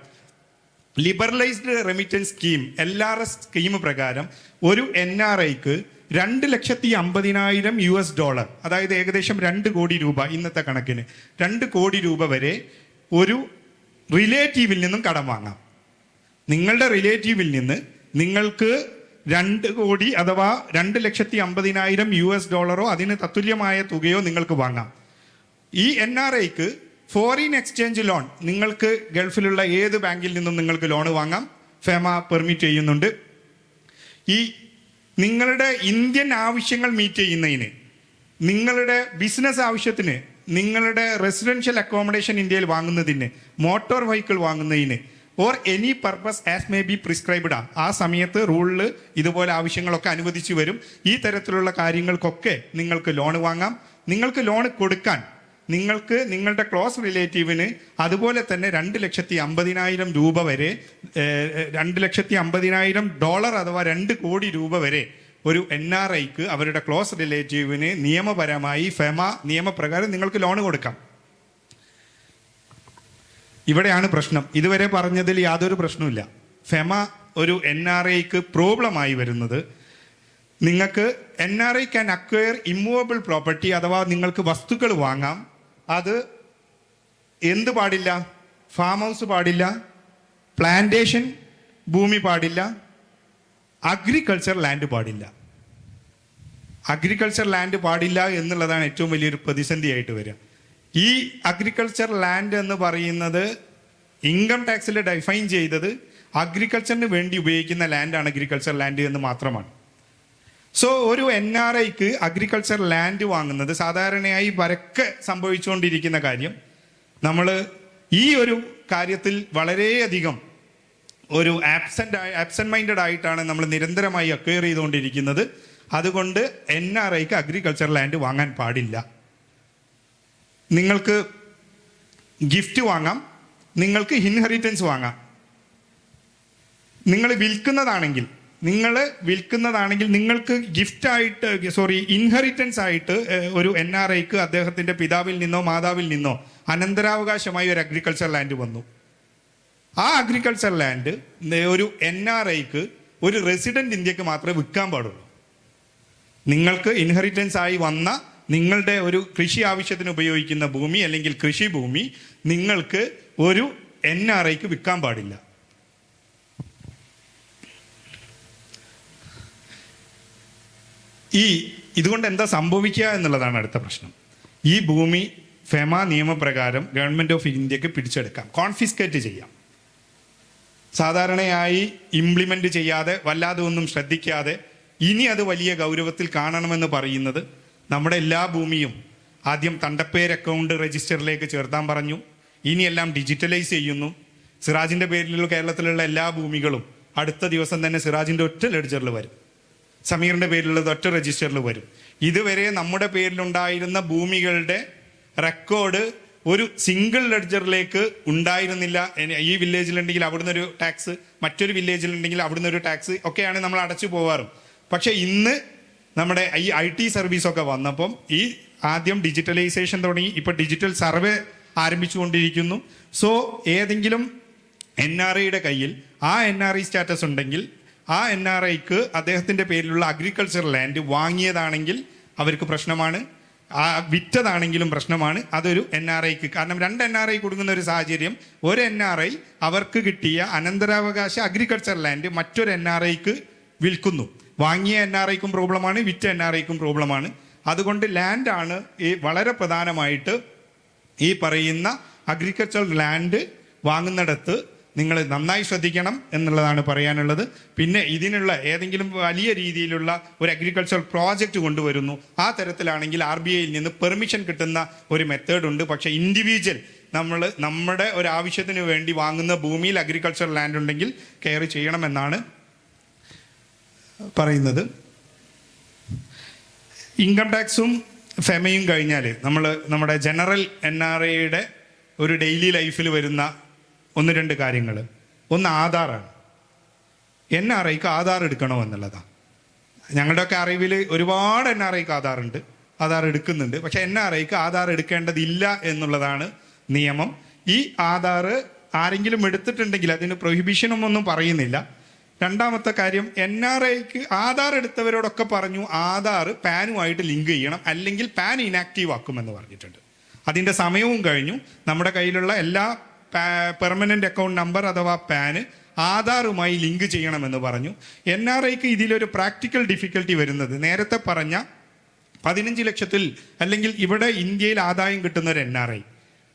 liberalised remittance scheme LRS scheme പ്രകാരം ഒരു NRIക്ക് $250,000 അതായത് ഏകദേശം 2 കോടി രൂപ, ഇന്നത്തെ കണക്കിന് 2 കോടി രൂപ വരെ ഒരു റിലേറ്റീവിൽ നിന്നും കടം വാങ്ങാം. നിങ്ങളുടെ റിലേറ്റീവിൽ നിന്ന് നിങ്ങൾക്ക് 2 കോടി അഥവാ $250,000 അതിന് തത്തുല്യമായ തുകയോ നിങ്ങൾക്ക് വാങ്ങാം. ഈ NRIക്ക് ഫോറിൻ എക്സ്ചേഞ്ച് ലോൺ നിങ്ങൾക്ക് ഗൾഫിലുള്ള ഏത് ബാങ്കിൽ നിന്നും നിങ്ങൾക്ക് ലോൺ വാങ്ങാം. ഫെമ പെർമിറ്റ് ചെയ്യുന്നുണ്ട്. ഈ നിങ്ങളുടെ ഇന്ത്യൻ ആവശ്യങ്ങൾ മീറ്റ് ചെയ്യുന്നതിന്, നിങ്ങളുടെ ബിസിനസ് ആവശ്യത്തിന്, നിങ്ങളുടെ റെസിഡൻഷ്യൽ അക്കോമഡേഷൻ ഇന്ത്യയിൽ വാങ്ങുന്നതിന്, മോട്ടോർ വെഹിക്കിൾ വാങ്ങുന്നതിന്, or any purpose as may be prescribed ആ സമയത്ത് റൂളിൽ ഇതുപോലെ ആവശ്യങ്ങളൊക്കെ അനുവദിച്ചു വരും. ഈ തരത്തിലുള്ള കാര്യങ്ങൾക്കൊക്കെ നിങ്ങൾക്ക് ലോൺ വാങ്ങാം. നിങ്ങൾക്ക് ലോൺ കൊടുക്കാൻ നിങ്ങൾക്ക് നിങ്ങളുടെ ക്ലോസ് റിലേറ്റീവിന് അതുപോലെ തന്നെ $250,000 വരെ $250,000 അഥവാ 2 കോടി രൂപ വരെ ഒരു NRIക്ക് അവരുടെ ക്ലോസ് റിലേറ്റീവിന് നിയമപരമായി ഫെമ നിയമപ്രകാരം നിങ്ങൾക്ക് ലോൺ കൊടുക്കാം. ഇവിടെയാണ് പ്രശ്നം. ഇതുവരെ പറഞ്ഞതിൽ യാതൊരു പ്രശ്നവുമില്ല. ഫെമ ഒരു NRIക്ക് പ്രോബ്ലമായി വരുന്നത്, നിങ്ങൾക്ക് NRI can acquire immovable property അഥവാ നിങ്ങൾക്ക് വസ്തുക്കൾ വാങ്ങാം. അത് എന്ത് പാടില്ല? ഫാം ഹൗസ് പാടില്ല, പ്ലാന്റേഷൻ ഭൂമി പാടില്ല, അഗ്രികൾച്ചർ ലാൻഡ് പാടില്ല. അഗ്രികൾച്ചർ ലാൻഡ് പാടില്ല എന്നുള്ളതാണ് ഏറ്റവും വലിയൊരു പ്രതിസന്ധിയായിട്ട് വരിക. ഈ അഗ്രികൾച്ചർ ലാൻഡ് എന്ന് പറയുന്നത് ഇൻകം ടാക്സിൽ ഡിഫൈൻ ചെയ്തത് അഗ്രികൾച്ചറിന് വേണ്ടി ഉപയോഗിക്കുന്ന ലാൻഡാണ് അഗ്രികൾച്ചർ ലാൻഡ് എന്ന് മാത്രമാണ്. സോ ഒരു NRIക്ക് അഗ്രികൾച്ചർ ലാൻഡ് വാങ്ങുന്നത് സാധാരണയായി പരക്കെ സംഭവിച്ചുകൊണ്ടിരിക്കുന്ന കാര്യം. നമ്മൾ ഈ ഒരു കാര്യത്തിൽ വളരെയധികം ഒരു ആബ്സെന്റ് മൈൻഡഡ് ആയിട്ടാണ് നമ്മൾ നിരന്തരമായി അക്വയർ ചെയ്തുകൊണ്ടിരിക്കുന്നത്. അതുകൊണ്ട് NRIക്ക് അഗ്രികൾച്ചർ ലാൻഡ് വാങ്ങാൻ പാടില്ല. നിങ്ങൾക്ക് ഗിഫ്റ്റ് വാങ്ങാം, നിങ്ങൾക്ക് ഇൻഹെറിറ്റൻസ് വാങ്ങാം. നിങ്ങൾ വിൽക്കുന്നതാണെങ്കിൽ നിങ്ങൾക്ക് ഗിഫ്റ്റായിട്ട് ഇൻഹെറിറ്റൻസ് ആയിട്ട് ഒരു NRIക്ക് അദ്ദേഹത്തിൻ്റെ പിതാവിൽ നിന്നോ മാതാവിൽ നിന്നോ അനന്തരാവകാശമായി ഒരു അഗ്രികൾച്ചർ ലാൻഡ് വന്നു. ആ അഗ്രികൾച്ചർ ലാൻഡ് ഒരു NRIക്ക് ഒരു റെസിഡന്റ് ഇന്ത്യക്ക് മാത്രമേ വിൽക്കാൻ പാടുള്ളൂ. നിങ്ങൾക്ക് ഇൻഹെറിറ്റൻസ് ആയി വന്ന നിങ്ങളുടെ ഒരു കൃഷി ആവശ്യത്തിന് ഉപയോഗിക്കുന്ന ഭൂമി അല്ലെങ്കിൽ കൃഷിഭൂമി നിങ്ങൾക്ക് ഒരു NRIക്ക് വിൽക്കാൻ പാടില്ല. ഇതുകൊണ്ട് എന്താ സംഭവിക്കുക എന്നുള്ളതാണ് അടുത്ത പ്രശ്നം. ഈ ഭൂമി ഫെമ നിയമപ്രകാരം ഗവൺമെൻറ് ഓഫ് ഇന്ത്യക്ക് പിടിച്ചെടുക്കാം, കോൺഫിസ്കേറ്റ് ചെയ്യാം. സാധാരണയായി ഇംപ്ലിമെൻ്റ് ചെയ്യാതെ വല്ലാതെ ഒന്നും ശ്രദ്ധിക്കാതെ ഇനി അത് വലിയ ഗൗരവത്തിൽ കാണണമെന്ന് പറയുന്നത് നമ്മുടെ എല്ലാ ഭൂമിയും ആദ്യം തണ്ടപ്പേര് അക്കൗണ്ട് രജിസ്റ്ററിലേക്ക് ചേർത്താൻ പറഞ്ഞു. ഇനിയെല്ലാം ഡിജിറ്റലൈസ് ചെയ്യുന്നു. സിറാജിൻ്റെ പേരിലുള്ള കേരളത്തിലുള്ള എല്ലാ ഭൂമികളും അടുത്ത ദിവസം തന്നെ സിറാജിൻ്റെ ഒറ്റ ലെഡ്ജറിൽ വരും, സമീറിൻ്റെ പേരിലുള്ളത് ഒറ്റ രജിസ്റ്ററിൽ വരും. ഇതുവരെ നമ്മുടെ പേരിലുണ്ടായിരുന്ന ഭൂമികളുടെ റെക്കോർഡ് ഒരു സിംഗിൾ ലെഡ്ജറിലേക്ക് ഉണ്ടായിരുന്നില്ല. ഈ വില്ലേജിലുണ്ടെങ്കിൽ അവിടുന്ന് ഒരു ടാക്സ്, മറ്റൊരു വില്ലേജിലുണ്ടെങ്കിൽ അവിടുന്ന് ഒരു ടാക്സ് ഒക്കെയാണ് നമ്മൾ അടച്ചു പോവാറും. പക്ഷെ ഇന്ന് നമ്മുടെ ഈ IT സർവീസൊക്കെ വന്നപ്പം ഈ ആദ്യം ഡിജിറ്റലൈസേഷൻ തുടങ്ങി, ഇപ്പോൾ ഡിജിറ്റൽ സർവേ ആരംഭിച്ചുകൊണ്ടിരിക്കുന്നു. സോ ഏതെങ്കിലും NRIയുടെ കയ്യിൽ ആ NRI സ്റ്റാറ്റസ് ഉണ്ടെങ്കിൽ ആ NRIക്ക് അദ്ദേഹത്തിൻ്റെ പേരിലുള്ള അഗ്രികൾച്ചർ ലാൻഡ് വാങ്ങിയതാണെങ്കിൽ അവർക്ക് പ്രശ്നമാണ്, വിറ്റതാണെങ്കിലും പ്രശ്നമാണ്. അതൊരു NRIക്ക്, കാരണം 2 NRI കൊടുക്കുന്ന ഒരു സാഹചര്യം, ഒരു NRI അവർക്ക് കിട്ടിയ അനന്തരാവകാശ അഗ്രികൾച്ചർ ലാൻഡ് മറ്റൊരു NRIക്ക് വിൽക്കുന്നു. വാങ്ങിയ NRIക്കും പ്രോബ്ലമാണ്, വിറ്റ NRIക്കും പ്രോബ്ലമാണ്. അതുകൊണ്ട് ലാൻഡാണ് ഈ വളരെ പ്രധാനമായിട്ട് ഈ പറയുന്ന അഗ്രികൾച്ചർ ലാൻഡ് വാങ്ങുന്നിടത്ത് നിങ്ങൾ നന്നായി ശ്രദ്ധിക്കണം എന്നുള്ളതാണ് പറയാനുള്ളത്. പിന്നെ ഇതിനുള്ള ഏതെങ്കിലും വലിയ രീതിയിലുള്ള ഒരു അഗ്രികൾച്ചർ പ്രോജക്റ്റ് കൊണ്ടുവരുന്നു, ആ തരത്തിലാണെങ്കിൽ RBIയിൽ നിന്ന് പെർമിഷൻ കിട്ടുന്ന ഒരു മെത്തേഡ് ഉണ്ട്. പക്ഷേ ഇൻഡിവിജ്വൽ നമ്മുടെ ഒരു ആവശ്യത്തിന് വേണ്ടി വാങ്ങുന്ന ഭൂമിയിൽ അഗ്രികൾച്ചർ ലാൻഡ് ഉണ്ടെങ്കിൽ കെയർ ചെയ്യണമെന്നാണ് പറയുന്നത്. ഇൻകം ടാക്സും ഫെമയും കഴിഞ്ഞാൽ നമ്മുടെ ജനറൽ NRIയുടെ ഒരു ഡെയിലി ലൈഫിൽ വരുന്ന 1-2 കാര്യങ്ങൾ. ഒന്ന് ആധാറാണ്. NRIക്ക് ആധാർ എടുക്കണോ എന്നുള്ളതാണ്. ഞങ്ങളുടെയൊക്കെ അറിവിൽ ഒരുപാട് NRIക്ക് ആധാറുണ്ട്, ആധാർ എടുക്കുന്നുണ്ട്. പക്ഷെ NRIക്ക് ആധാർ എടുക്കേണ്ടതില്ല എന്നുള്ളതാണ് നിയമം. ഈ ആധാർ ആരെങ്കിലും എടുത്തിട്ടുണ്ടെങ്കിൽ അതിന് പ്രൊഹിബിഷനൊന്നും പറയുന്നില്ല. രണ്ടാമത്തെ കാര്യം, NRIക്ക് ആധാർ എടുത്തവരോടൊക്കെ പറഞ്ഞു ആധാർ പാനുമായിട്ട് ലിങ്ക് ചെയ്യണം, അല്ലെങ്കിൽ പാൻ ഇനാക്റ്റീവ് ആക്കുമെന്ന് പറഞ്ഞിട്ടുണ്ട്. അതിൻ്റെ സമയവും കഴിഞ്ഞു. നമ്മുടെ കയ്യിലുള്ള എല്ലാ പെർമനൻ്റ് അക്കൗണ്ട് നമ്പർ അഥവാ പാന് ആധാറുമായി ലിങ്ക് ചെയ്യണമെന്ന് പറഞ്ഞു. NRIക്ക് ഇതിലൊരു പ്രാക്ടിക്കൽ ഡിഫിക്കൽട്ടി വരുന്നത്, നേരത്തെ പറഞ്ഞ 15 ലക്ഷത്തിൽ അല്ലെങ്കിൽ ഇവിടെ ഇന്ത്യയിൽ ആദായം കിട്ടുന്ന ഒരു NRI,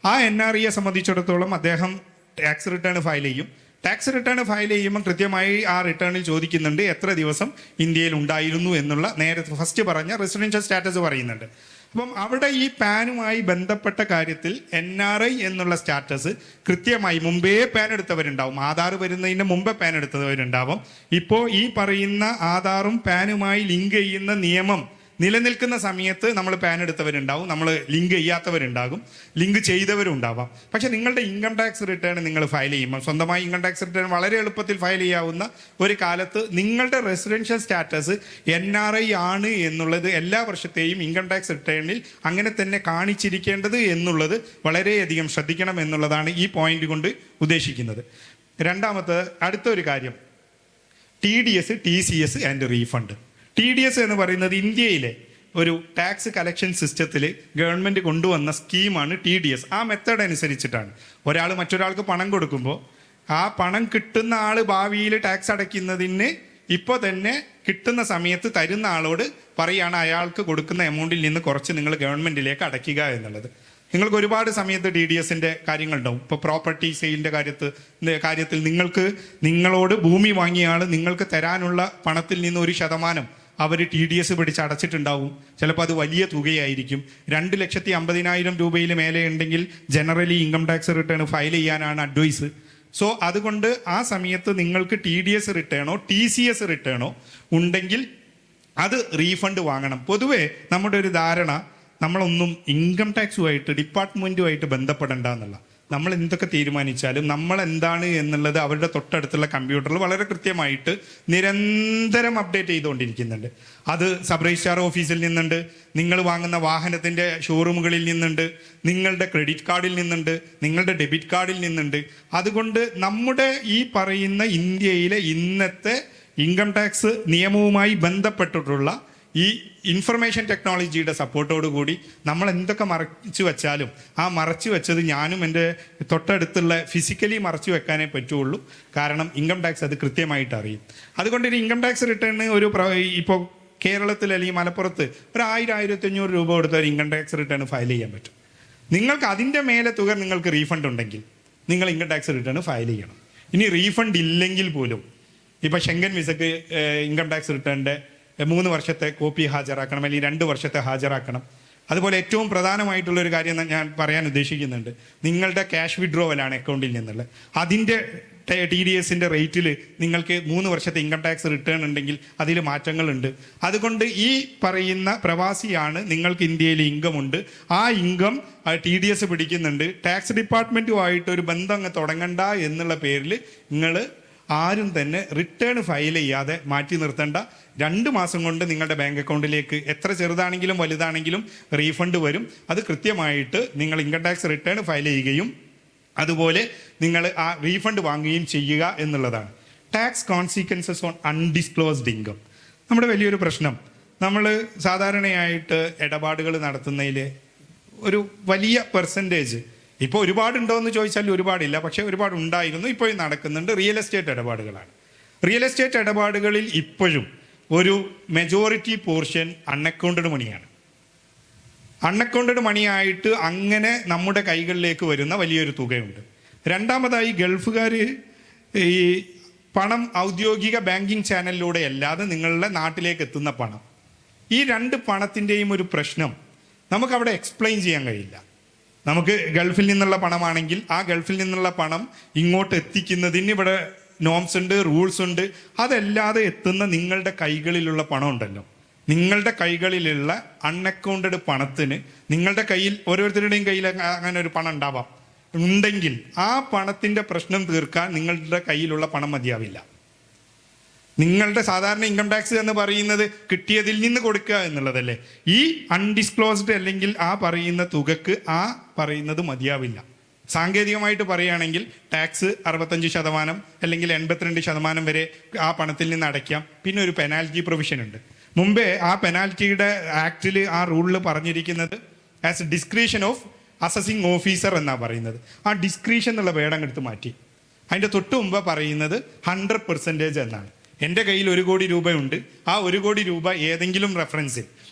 ആ NRIയെ സംബന്ധിച്ചിടത്തോളം അദ്ദേഹം ടാക്സ് റിട്ടേൺ ഫയൽ ചെയ്യും. ടാക്സ് റിട്ടേൺ ഫയൽ ചെയ്യുമ്പോൾ കൃത്യമായി ആ റിട്ടേണിൽ ചോദിക്കുന്നുണ്ട് എത്ര ദിവസം ഇന്ത്യയിൽ ഉണ്ടായിരുന്നു എന്നുള്ള, നേരത്തെ ഫസ്റ്റ് പറഞ്ഞ റെസിഡൻഷ്യൽ സ്റ്റാറ്റസ് പറയുന്നുണ്ട്. അപ്പം അവിടെ ഈ പാനുമായി ബന്ധപ്പെട്ട കാര്യത്തിൽ NRI എന്നുള്ള സ്റ്റാറ്റസ് കൃത്യമായി മുമ്പേ പാൻ എടുത്തവരുണ്ടാവും, ആധാർ വരുന്നതിന് മുമ്പേ പാൻ എടുത്തവരുണ്ടാവും. ഇപ്പോൾ ഈ പറയുന്ന ആധാറും പാനുമായി ലിങ്ക് ചെയ്യുന്ന നിയമം നിലനിൽക്കുന്ന സമയത്ത് നമ്മൾ പാൻ എടുത്തവരുണ്ടാവും, നമ്മൾ ലിങ്ക് ചെയ്യാത്തവരുണ്ടാകും, ലിങ്ക് ചെയ്തവരുണ്ടാവാം. പക്ഷെ നിങ്ങളുടെ ഇൻകം ടാക്സ് റിട്ടേൺ നിങ്ങൾ ഫയൽ ചെയ്യുമ്പോൾ, സ്വന്തമായി ഇൻകം ടാക്സ് റിട്ടേൺ വളരെ എളുപ്പത്തിൽ ഫയൽ ചെയ്യാവുന്ന ഒരു കാലത്ത് നിങ്ങളുടെ റെസിഡൻഷ്യൽ സ്റ്റാറ്റസ് NRI ആണ് എന്നുള്ളത് എല്ലാ വർഷത്തെയും ഇൻകം ടാക്സ് റിട്ടേണിൽ അങ്ങനെ തന്നെ കാണിച്ചിരിക്കേണ്ടത് എന്നുള്ളത് വളരെയധികം ശ്രദ്ധിക്കണം എന്നുള്ളതാണ് ഈ പോയിന്റ് കൊണ്ട് ഉദ്ദേശിക്കുന്നത്. രണ്ടാമത്തെ അടുത്തൊരു കാര്യം, TDS, TCS and refund. TDS എന്ന് പറയുന്നത് ഇന്ത്യയിലെ ഒരു ടാക്സ് കളക്ഷൻ സിസ്റ്റത്തിൽ ഗവൺമെൻറ് കൊണ്ടുവന്ന സ്കീമാണ് TDS. ആ മെത്തേഡ് അനുസരിച്ചിട്ടാണ് ഒരാൾ മറ്റൊരാൾക്ക് പണം കൊടുക്കുമ്പോൾ ആ പണം കിട്ടുന്ന ആൾ ഭാവിയിൽ ടാക്സ് അടയ്ക്കുന്നതിന് ഇപ്പോൾ തന്നെ കിട്ടുന്ന സമയത്ത് തരുന്ന ആളോട് പറയുകയാണ് അയാൾക്ക് കൊടുക്കുന്ന എമൗണ്ടിൽ നിന്ന് കുറച്ച് നിങ്ങൾ ഗവൺമെൻറ്റിലേക്ക് അടയ്ക്കുക എന്നുള്ളത്. നിങ്ങൾക്ക് ഒരുപാട് സമയത്ത് TDSൻ്റെ കാര്യങ്ങളുണ്ടാവും. ഇപ്പോൾ പ്രോപ്പർട്ടി സെയിലിൻ്റെ കാര്യത്തിൽ നിങ്ങളോട് ഭൂമി വാങ്ങിയ ആൾ നിങ്ങൾക്ക് തരാനുള്ള പണത്തിൽ നിന്ന് 1% അവർ TDS പിടിച്ച് അടച്ചിട്ടുണ്ടാവും. ചിലപ്പോൾ അത് വലിയ തുകയായിരിക്കും. 2,50,000 രൂപയിൽ മേലെ ഉണ്ടെങ്കിൽ generally income tax return file ചെയ്യാനാണ് അഡ്വൈസ്. സോ അതുകൊണ്ട് ആ സമയത്ത് നിങ്ങൾക്ക് TDS റിട്ടേണോ TCS റിട്ടേണോ ഉണ്ടെങ്കിൽ അത് റീഫണ്ട് വാങ്ങണം. പൊതുവേ നമ്മുടെ ഒരു ധാരണ, നമ്മളൊന്നും ഇൻകം ടാക്സുമായിട്ട് ഡിപ്പാർട്ട്മെൻറ്റുമായിട്ട് ബന്ധപ്പെടേണ്ട എന്നുള്ള, നമ്മൾ എന്തൊക്കെ തീരുമാനിച്ചാലും നമ്മൾ എന്താണ് എന്നുള്ളത് അവരുടെ തൊട്ടടുത്തുള്ള കമ്പ്യൂട്ടറിൽ വളരെ കൃത്യമായിട്ട് നിരന്തരം അപ്ഡേറ്റ് ചെയ്തുകൊണ്ടിരിക്കുന്നുണ്ട്. അത് സബ് രജിസ്ട്രാർ ഓഫീസിൽ നിന്നുണ്ട്, നിങ്ങൾ വാങ്ങുന്ന വാഹനത്തിൻ്റെ ഷോറൂമുകളിൽ നിന്നുണ്ട്, നിങ്ങളുടെ ക്രെഡിറ്റ് കാർഡിൽ നിന്നുണ്ട്, നിങ്ങളുടെ ഡെബിറ്റ് കാർഡിൽ നിന്നുണ്ട്. അതുകൊണ്ട് നമ്മുടെ ഈ പറയുന്ന ഇന്ത്യയിലെ ഇന്നത്തെ ഇൻകം ടാക്സ് നിയമവുമായി ബന്ധപ്പെട്ടിട്ടുള്ള ഈ ഇൻഫർമേഷൻ ടെക്നോളജിയുടെ സപ്പോർട്ടോടുകൂടി നമ്മൾ എന്തൊക്കെ മറച്ചു വെച്ചാലും ആ മറച്ചു വെച്ചത് ഞാനും എൻ്റെ തൊട്ടടുത്തുള്ള ഫിസിക്കലി മറച്ചു വെക്കാനേ പറ്റുള്ളൂ. കാരണം ഇൻകം ടാക്സ് അത് കൃത്യമായിട്ട് അറിയും. അതുകൊണ്ട് ഒരു ഇൻകം ടാക്സ് റിട്ടേൺ ഇപ്പോൾ കേരളത്തിൽ അല്ലെങ്കിൽ മലപ്പുറത്ത് ഒരു 1,000-1,500 രൂപ കൊടുത്ത ഒരു ഇൻകം ടാക്സ് റിട്ടേൺ ഫയൽ ചെയ്യാൻ പറ്റും. നിങ്ങൾക്ക് അതിൻ്റെ മേലെ തുക നിങ്ങൾക്ക് റീഫണ്ട് ഉണ്ടെങ്കിൽ നിങ്ങൾ ഇൻകം ടാക്സ് റിട്ടേൺ ഫയൽ ചെയ്യണം. ഇനി റീഫണ്ട് ഇല്ലെങ്കിൽ പോലും ഇപ്പോൾ ഷെങ്കൻ വിസക്ക് ഇൻകം ടാക്സ് റിട്ടേണിൻ്റെ 3 വർഷത്തെ കോപ്പി ഹാജരാക്കണം, അല്ലെങ്കിൽ 2 വർഷത്തെ ഹാജരാക്കണം. അതുപോലെ ഏറ്റവും പ്രധാനമായിട്ടുള്ളൊരു കാര്യം ഞാൻ പറയാൻ ഉദ്ദേശിക്കുന്നുണ്ട്, നിങ്ങളുടെ ക്യാഷ് വിഡ്രോവലാണ് അക്കൗണ്ടിൽ നിന്നുള്ള അതിൻ്റെ TDSൻ്റെ റേറ്റിൽ നിങ്ങൾക്ക് 3 വർഷത്തെ ഇൻകം ടാക്സ് റിട്ടേൺ ഉണ്ടെങ്കിൽ അതിൽ മാറ്റങ്ങളുണ്ട്. അതുകൊണ്ട് ഈ പറയുന്ന പ്രവാസിയാണ്, നിങ്ങൾക്ക് ഇന്ത്യയിൽ ഇൻകം ഉണ്ട്, ആ ഇൻകം TDS പിടിക്കുന്നുണ്ട്, ടാക്സ് ഡിപ്പാർട്ട്മെൻറ്റുമായിട്ട് ഒരു ബന്ധം അങ്ങ് തുടങ്ങണ്ട എന്നുള്ള പേരിൽ നിങ്ങൾ ആരും തന്നെ റിട്ടേൺ ഫയൽ ചെയ്യാതെ മാറ്റി നിർത്തേണ്ട. 2 മാസം കൊണ്ട് നിങ്ങളുടെ ബാങ്ക് അക്കൗണ്ടിലേക്ക് എത്ര ചെറുതാണെങ്കിലും വലുതാണെങ്കിലും റീഫണ്ട് വരും. അത് കൃത്യമായിട്ട് നിങ്ങൾ ഇൻകം ടാക്സ് റിട്ടേൺ ഫയൽ ചെയ്യുകയും അതുപോലെ നിങ്ങൾ ആ റീഫണ്ട് വാങ്ങുകയും ചെയ്യുക എന്നുള്ളതാണ്. Tax consequences on undisclosed income നമ്മുടെ വലിയൊരു പ്രശ്നം. നമ്മൾ സാധാരണയായിട്ട് ഇടപാടുകൾ നടത്തുന്നതിൽ ഒരു വലിയ പെർസെൻറ്റേജ്, ഇപ്പോൾ ഒരുപാടുണ്ടോ എന്ന് ചോദിച്ചാൽ ഒരുപാടില്ല, പക്ഷേ ഒരുപാടുണ്ടായിരുന്നു, ഇപ്പോഴും നടക്കുന്നുണ്ട്, റിയൽ എസ്റ്റേറ്റ് ഇടപാടുകളാണ്. റിയൽ എസ്റ്റേറ്റ് ഇടപാടുകളിൽ ഇപ്പോഴും ഒരു മെജോറിറ്റി പോർഷൻ അൺഅക്കൗണ്ടഡ് മണിയാണ്. അൺഅക്കൗണ്ടഡ് മണിയായിട്ട് അങ്ങനെ നമ്മുടെ കൈകളിലേക്ക് വരുന്ന വലിയൊരു തുകയുണ്ട്. രണ്ടാമതായി ഗൾഫുകാർ ഈ പണം ഔദ്യോഗിക ബാങ്കിങ് ചാനലിലൂടെ അല്ലാതെ നിങ്ങളുടെ നാട്ടിലേക്ക് എത്തുന്ന പണം, ഈ 2 പണത്തിൻ്റെയും ഒരു പ്രശ്നം നമുക്കവിടെ എക്സ്പ്ലെയിൻ ചെയ്യാൻ കഴിയില്ല. നമുക്ക് ഗൾഫിൽ നിന്നുള്ള പണമാണെങ്കിൽ ആ ഗൾഫിൽ നിന്നുള്ള പണം ഇങ്ങോട്ട് എത്തിക്കുന്നതിന് ഇവിടെ നോംസ് ഉണ്ട്, റൂൾസ് ഉണ്ട്. അതല്ലാതെ എത്തുന്ന നിങ്ങളുടെ കൈകളിലുള്ള പണം ഉണ്ടല്ലോ, നിങ്ങളുടെ കൈകളിലുള്ള അൺഅക്കൗണ്ടഡ് പണത്തിന് നിങ്ങളുടെ കയ്യിൽ ഓരോരുത്തരുടെയും കയ്യിൽ അങ്ങനെ ഒരു പണം ഉണ്ടാവാം, ഉണ്ടെങ്കിൽ ആ പണത്തിൻ്റെ പ്രശ്നം തീർക്കാൻ നിങ്ങളുടെ കയ്യിലുള്ള പണം മതിയാവില്ല. നിങ്ങളുടെ സാധാരണ ഇൻകം ടാക്സ് എന്ന് പറയുന്നത് കിട്ടിയതിൽ നിന്ന് കൊടുക്കുക എന്നുള്ളതല്ലേ. ഈ അൺഡിസ്ക്ലോസ്ഡ് അല്ലെങ്കിൽ ആ പറയുന്ന തുകക്ക് ആ പറയുന്നത് മതിയാവില്ല. സാങ്കേതികമായിട്ട് പറയുകയാണെങ്കിൽ ടാക്സ് 65% അല്ലെങ്കിൽ 82% വരെ ആ പണത്തിൽ നിന്ന് അടയ്ക്കാം. പിന്നെ ഒരു പെനാൽറ്റി പ്രൊവിഷൻ ഉണ്ട്. മുമ്പേ ആ പെനാൽറ്റിയുടെ ആക്ടിൽ ആ റൂളിൽ പറഞ്ഞിരിക്കുന്നത് as discretion of assessing officer എന്നാണ് പറയുന്നത്. ആ ഡിസ്ക്രിഷൻ എന്നുള്ള വേടം എടുത്ത് മാറ്റി. അതിൻ്റെ തൊട്ട് മുമ്പ് പറയുന്നത് 100% എന്നാണ്. എൻ്റെ കയ്യിൽ 1 കോടി രൂപയുണ്ട്. ആ 1 കോടി രൂപ ഏതെങ്കിലും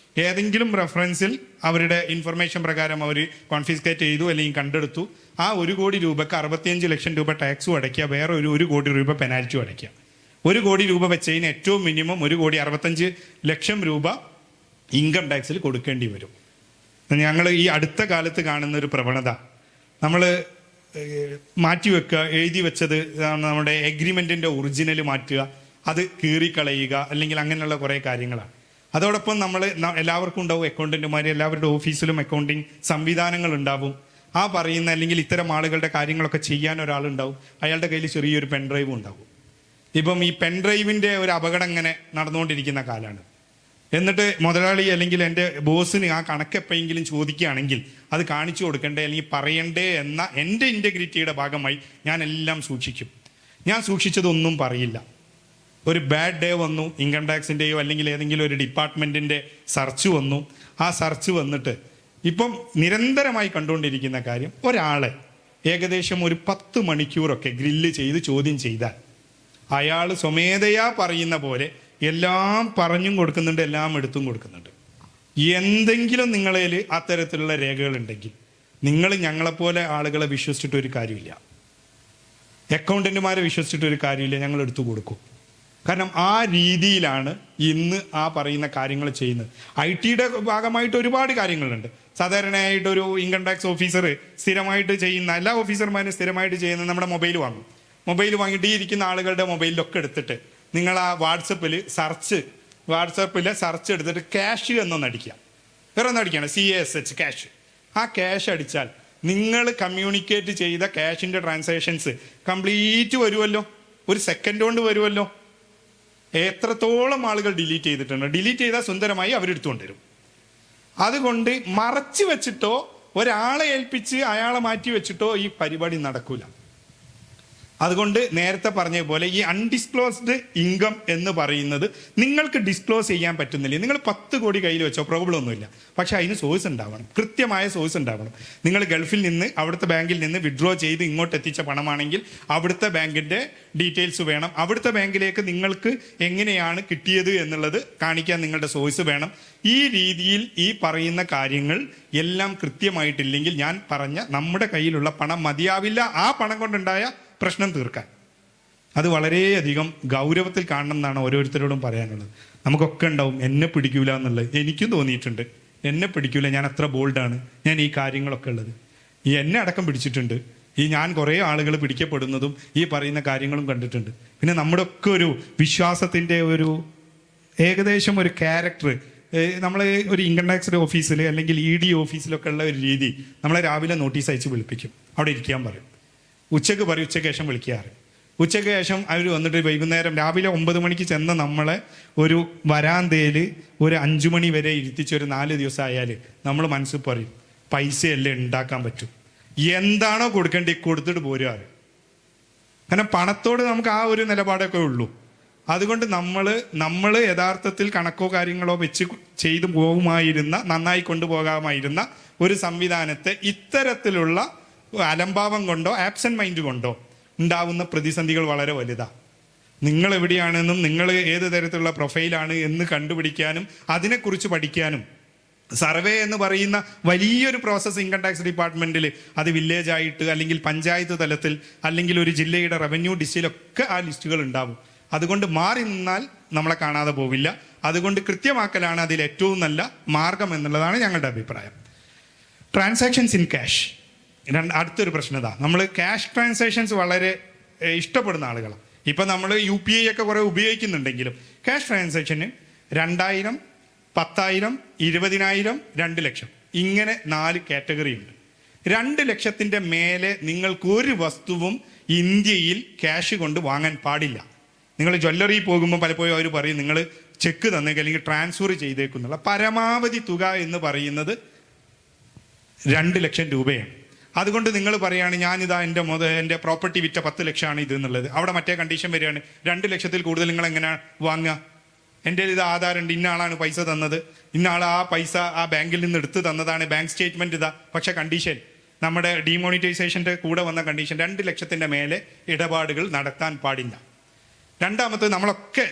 റെഫറൻസിൽ അവരുടെ ഇൻഫർമേഷൻ പ്രകാരം അവർ കോൺഫിസ്കേറ്റ് ചെയ്തു അല്ലെങ്കിൽ കണ്ടെടുത്തു. ആ 1 കോടി രൂപക്ക് 65 ലക്ഷം രൂപ ടാക്സും അടയ്ക്കുക, വേറെ 1 കോടി രൂപ പെനാൽറ്റിയും അടയ്ക്കുക. 1 കോടി രൂപ വെച്ചതിന് ഏറ്റവും മിനിമം 1,65 ലക്ഷം രൂപ ഇൻകം ടാക്സിൽ കൊടുക്കേണ്ടി വരും. ഞങ്ങൾ ഈ അടുത്ത കാലത്ത് കാണുന്ന ഒരു പ്രവണത, നമ്മൾ മാറ്റിവെക്കുക, എഴുതി വെച്ചത് നമ്മുടെ എഗ്രിമെൻറ്റിൻ്റെ ഒറിജിനൽ മാറ്റുക, അത് കീറിക്കളയുക, അല്ലെങ്കിൽ അങ്ങനെയുള്ള കുറേ കാര്യങ്ങളാണ്. അതോടൊപ്പം നമ്മൾ എല്ലാവർക്കും ഉണ്ടാവും അക്കൗണ്ടന്റുമാർ, എല്ലാവരുടെ ഓഫീസിലും അക്കൗണ്ടിങ് സംവിധാനങ്ങൾ ഉണ്ടാവും. ആ പറയുന്ന അല്ലെങ്കിൽ ഇത്തരം ആളുകളുടെ കാര്യങ്ങളൊക്കെ ചെയ്യാൻ ഒരാളുണ്ടാവും. അയാളുടെ കയ്യിൽ ചെറിയൊരു പെൻഡ്രൈവും ഉണ്ടാവും. ഇപ്പം ഈ പെൻഡ്രൈവിൻ്റെ ഒരു അപകടം ഇങ്ങനെ നടന്നുകൊണ്ടിരിക്കുന്ന കാലമാണ്. എന്നിട്ട് മുതലാളി അല്ലെങ്കിൽ എൻ്റെ ബോസിന് ആ കണക്കെപ്പോഴെങ്കിലും ചോദിക്കുകയാണെങ്കിൽ അത് കാണിച്ചു കൊടുക്കണ്ടേ അല്ലെങ്കിൽ പറയണ്ടേ എന്ന എൻ്റെ ഇൻറ്റഗ്രിറ്റിയുടെ ഭാഗമായി ഞാൻ എല്ലാം സൂക്ഷിക്കും. ഞാൻ സൂക്ഷിച്ചതൊന്നും പറയില്ല. ഒരു ബാഡ് ഡേ വന്നു, ഇൻകം ടാക്സിൻ്റെയോ അല്ലെങ്കിൽ ഏതെങ്കിലും ഒരു ഡിപ്പാർട്ട്മെൻറ്റിൻ്റെ സെർച്ച് വന്നു. ആ സെർച്ച് വന്നിട്ട് ഇപ്പം നിരന്തരമായി കണ്ടുകൊണ്ടിരിക്കുന്ന കാര്യം, ഒരാളെ ഏകദേശം ഒരു 10 മണിക്കൂറൊക്കെ ഗ്രില്ല് ചെയ്ത് ചോദ്യം ചെയ്താൽ അയാൾ സ്വമേധയാ പറയുന്ന പോലെ എല്ലാം പറഞ്ഞും കൊടുക്കുന്നുണ്ട്, എല്ലാം എടുത്തും കൊടുക്കുന്നുണ്ട്. എന്തെങ്കിലും നിങ്ങളിൽ അത്തരത്തിലുള്ള രേഖകളുണ്ടെങ്കിൽ നിങ്ങൾ ഞങ്ങളെപ്പോലെ ആളുകളെ വിശ്വസിച്ചിട്ടൊരു കാര്യമില്ല, അക്കൗണ്ടന്റുമാരെ വിശ്വസിച്ചിട്ടൊരു കാര്യമില്ല, ഞങ്ങൾ എടുത്തു കൊടുക്കും. കാരണം ആ രീതിയിലാണ് ഇന്ന് ആ പറയുന്ന കാര്യങ്ങൾ ചെയ്യുന്നത്. IT-യുടെ ഭാഗമായിട്ട് ഒരുപാട് കാര്യങ്ങളുണ്ട്. സാധാരണയായിട്ടൊരു ഇൻകം ടാക്സ് ഓഫീസർ സ്ഥിരമായിട്ട് ചെയ്യുന്ന, എല്ലാ ഓഫീസർമാരും സ്ഥിരമായിട്ട് ചെയ്യുന്ന, നമ്മുടെ മൊബൈൽ വാങ്ങിയിട്ട് ഈ ഇരിക്കുന്ന ആളുകളുടെ മൊബൈലിലൊക്കെ എടുത്തിട്ട് നിങ്ങൾ ആ വാട്സപ്പിലെ സെർച്ച് എടുത്തിട്ട് ക്യാഷ് എന്നൊന്ന് അടിക്കുക. വേറെ ഒന്ന് അടിക്കുകയാണ്, CASH ക്യാഷ്. ആ ക്യാഷ് അടിച്ചാൽ നിങ്ങൾ കമ്മ്യൂണിക്കേറ്റ് ചെയ്ത ക്യാഷിൻ്റെ ട്രാൻസാക്ഷൻസ് കംപ്ലീറ്റ് വരുമല്ലോ, ഒരു സെക്കൻഡ് കൊണ്ട് വരുമല്ലോ. എത്രത്തോളം ആളുകൾ ഡിലീറ്റ് ചെയ്തിട്ടുണ്ട്. ഡിലീറ്റ് ചെയ്താൽ സുന്ദരമായി അവരെടുത്തുകൊണ്ട് വരും. അതുകൊണ്ട് മറച്ചു വെച്ചിട്ടോ ഒരാളെ ഏൽപ്പിച്ച് അയാളെ മാറ്റി വെച്ചിട്ടോ ഈ പരിപാടി നടക്കൂല. അതുകൊണ്ട് നേരത്തെ പറഞ്ഞ പോലെ ഈ അൺഡിസ്ക്ലോസ്ഡ് ഇൻകം എന്ന് പറയുന്നത് നിങ്ങൾക്ക് ഡിസ്ക്ലോസ് ചെയ്യാൻ പറ്റുന്നില്ല. നിങ്ങൾ 10 കോടി കയ്യിൽ വെച്ചോ, പ്രോബ്ലം ഒന്നുമില്ല. പക്ഷെ അതിന് സോഴ്സ് ഉണ്ടാവണം, കൃത്യമായ സോഴ്സ് ഉണ്ടാവണം. നിങ്ങൾ ഗൾഫിൽ നിന്ന് അവിടുത്തെ ബാങ്കിൽ നിന്ന് വിഡ്രോ ചെയ്ത് ഇങ്ങോട്ട് എത്തിച്ച പണമാണെങ്കിൽ അവിടുത്തെ ബാങ്കിൻ്റെ ഡീറ്റെയിൽസ് വേണം. അവിടുത്തെ ബാങ്കിലേക്ക് നിങ്ങൾക്ക് എങ്ങനെയാണ് കിട്ടിയത് എന്നുള്ളത് കാണിക്കാൻ നിങ്ങളുടെ സോഴ്സ് വേണം. ഈ രീതിയിൽ ഈ പറയുന്ന കാര്യങ്ങൾ എല്ലാം കൃത്യമായിട്ടില്ലെങ്കിൽ ഞാൻ പറഞ്ഞ നമ്മുടെ കയ്യിലുള്ള പണം മതിയാവില്ല ആ പണം കൊണ്ടുണ്ടായ പ്രശ്നം തീർക്കാൻ. അത് വളരെയധികം ഗൗരവത്തിൽ കാണണം എന്നാണ് ഓരോരുത്തരോടും പറയാനുള്ളത്. നമുക്കൊക്കെ ഉണ്ടാവും എന്നെ പിടിക്കൂല എന്നുള്ളത്. എനിക്കും തോന്നിയിട്ടുണ്ട് എന്നെ പിടിക്കൂല, ഞാൻ അത്ര ബോൾഡാണ്, ഞാൻ ഈ കാര്യങ്ങളൊക്കെ ഉള്ളത്. ഈ എന്നെ അടക്കം പിടിച്ചിട്ടുണ്ട്. ഞാൻ കുറേ ആളുകൾ പിടിക്കപ്പെടുന്നതും ഈ പറയുന്ന കാര്യങ്ങളും കണ്ടിട്ടുണ്ട്. പിന്നെ നമ്മുടെ ഒക്കെ ഒരു വിശ്വാസത്തിൻ്റെ ഒരു ഏകദേശം ഒരു ക്യാരക്ടർ, നമ്മൾ ഒരു ഇൻകം ടാക്സ് ഓഫീസിൽ അല്ലെങ്കിൽ ED ഓഫീസിലൊക്കെ ഉള്ള ഒരു രീതി, നമ്മളെ രാവിലെ നോട്ടീസ് അയച്ച് വിളിപ്പിക്കും, അവിടെ ഇരിക്കാൻ പറയും. ഉച്ചയ്ക്ക് പറയും, ഉച്ചയ്ക്ക് ശേഷം വിളിക്കാറ്. ഉച്ചയ്ക്ക് ശേഷം അവർ വന്നിട്ട് വൈകുന്നേരം രാവിലെ 9 മണിക്ക് ചെന്ന നമ്മളെ ഒരു വരാന്തയിൽ ഒരു 5 മണി വരെ ഇരുത്തിച്ചൊരു 4 ദിവസം ആയാൽ നമ്മൾ മനസ്സിൽ പറയും പൈസയല്ലേ ഉണ്ടാക്കാൻ പറ്റും, എന്താണോ കൊടുക്കേണ്ടി കൊടുത്തിട്ട് പോരാറ്. കാരണം പണത്തോട് നമുക്ക് ആ ഒരു നിലപാടൊക്കെ ഉള്ളൂ. അതുകൊണ്ട് നമ്മൾ യഥാർത്ഥത്തിൽ കണക്കോ കാര്യങ്ങളോ വെച്ച് ചെയ്തു പോകുമായിരുന്ന, നന്നായി കൊണ്ടുപോകാമായിരുന്ന ഒരു സംവിധാനത്തെ ഇത്തരത്തിലുള്ള അലംഭാവം കൊണ്ടോ ആബ്സെന്റ് മൈൻഡ് കൊണ്ടോ ഉണ്ടാവുന്ന പ്രതിസന്ധികൾ വളരെ വലുതാണ്. നിങ്ങൾ എവിടെയാണെന്നും നിങ്ങൾ ഏത് തരത്തിലുള്ള പ്രൊഫൈലാണ് എന്ന് കണ്ടുപിടിക്കാനും അതിനെക്കുറിച്ച് പഠിക്കാനും സർവേ എന്ന് പറയുന്ന വലിയൊരു പ്രോസസ്സ് ഇൻകം ടാക്സ് ഡിപ്പാർട്ട്മെന്റിൽ, അത് വില്ലേജ് ആയിട്ട് അല്ലെങ്കിൽ പഞ്ചായത്ത് തലത്തിൽ അല്ലെങ്കിൽ ഒരു ജില്ലയുടെ റവന്യൂ ഡിസ്ട്രിക്റ്റിലൊക്കെ ആ ലിസ്റ്റുകൾ ഉണ്ടാവും. അതുകൊണ്ട് മാറി നിന്നാൽ നമ്മളെ കാണാതെ പോവില്ല. അതുകൊണ്ട് കൃത്യമാക്കലാണ് അതിൽ ഏറ്റവും നല്ല മാർഗം എന്നുള്ളതാണ് ഞങ്ങളുടെ അഭിപ്രായം. ട്രാൻസാക്ഷൻസ് ഇൻ ക്യാഷ് അടുത്തൊരു പ്രശ്നത. നമ്മൾ ക്യാഷ് ട്രാൻസാക്ഷൻസ് വളരെ ഇഷ്ടപ്പെടുന്ന ആളുകളാണ്. ഇപ്പം നമ്മൾ UPI ഒക്കെ കുറേ ഉപയോഗിക്കുന്നുണ്ടെങ്കിലും ക്യാഷ് ട്രാൻസാക്ഷന് 2000, 10,000, 20,000, 2 ലക്ഷം ഇങ്ങനെ 4 കാറ്റഗറി ഉണ്ട്. 2 ലക്ഷത്തിൻ്റെ മേലെ നിങ്ങൾക്ക് ഒരു വസ്തുവും ഇന്ത്യയിൽ ക്യാഷ് കൊണ്ട് വാങ്ങാൻ പാടില്ല. നിങ്ങൾ ജ്വല്ലറി പോകുമ്പോൾ പലപ്പോഴും അവർ പറയും നിങ്ങൾ ചെക്ക് തന്നേക്ക് അല്ലെങ്കിൽ ട്രാൻസ്ഫർ ചെയ്തേക്കുന്നുള്ള പരമാവധി തുക എന്ന് പറയുന്നത് 2 ലക്ഷം രൂപയാണ്. അതുകൊണ്ട് നിങ്ങൾ പറയുകയാണ് ഞാനിതാ എൻ്റെ പ്രോപ്പർട്ടി വിറ്റ 10 ലക്ഷമാണ് ഇത് എന്നുള്ളത്. അവിടെ മറ്റേ കണ്ടീഷൻ വരികയാണ് 2 ലക്ഷത്തിൽ കൂടുതൽ നിങ്ങൾ എങ്ങനെയാണ് വാങ്ങുക? എൻ്റെ ഇത് ആധാരമുണ്ട്, ഇന്ന ആളാണ് പൈസ തന്നത്, ഇന്ന ആൾ ആ പൈസ ആ ബാങ്കിൽ നിന്ന് എടുത്ത് തന്നതാണ്, ബാങ്ക് സ്റ്റേറ്റ്മെൻറ്റ് ഇതാ. പക്ഷേ കണ്ടീഷൻ നമ്മുടെ ഡിമോണിറ്റൈസേഷൻ്റെ കൂടെ വന്ന കണ്ടീഷൻ 2 ലക്ഷത്തിൻ്റെ മേലെ ഇടപാടുകൾ നടത്താൻ പാടില്ല. രണ്ടാമത് നമ്മളൊക്കെ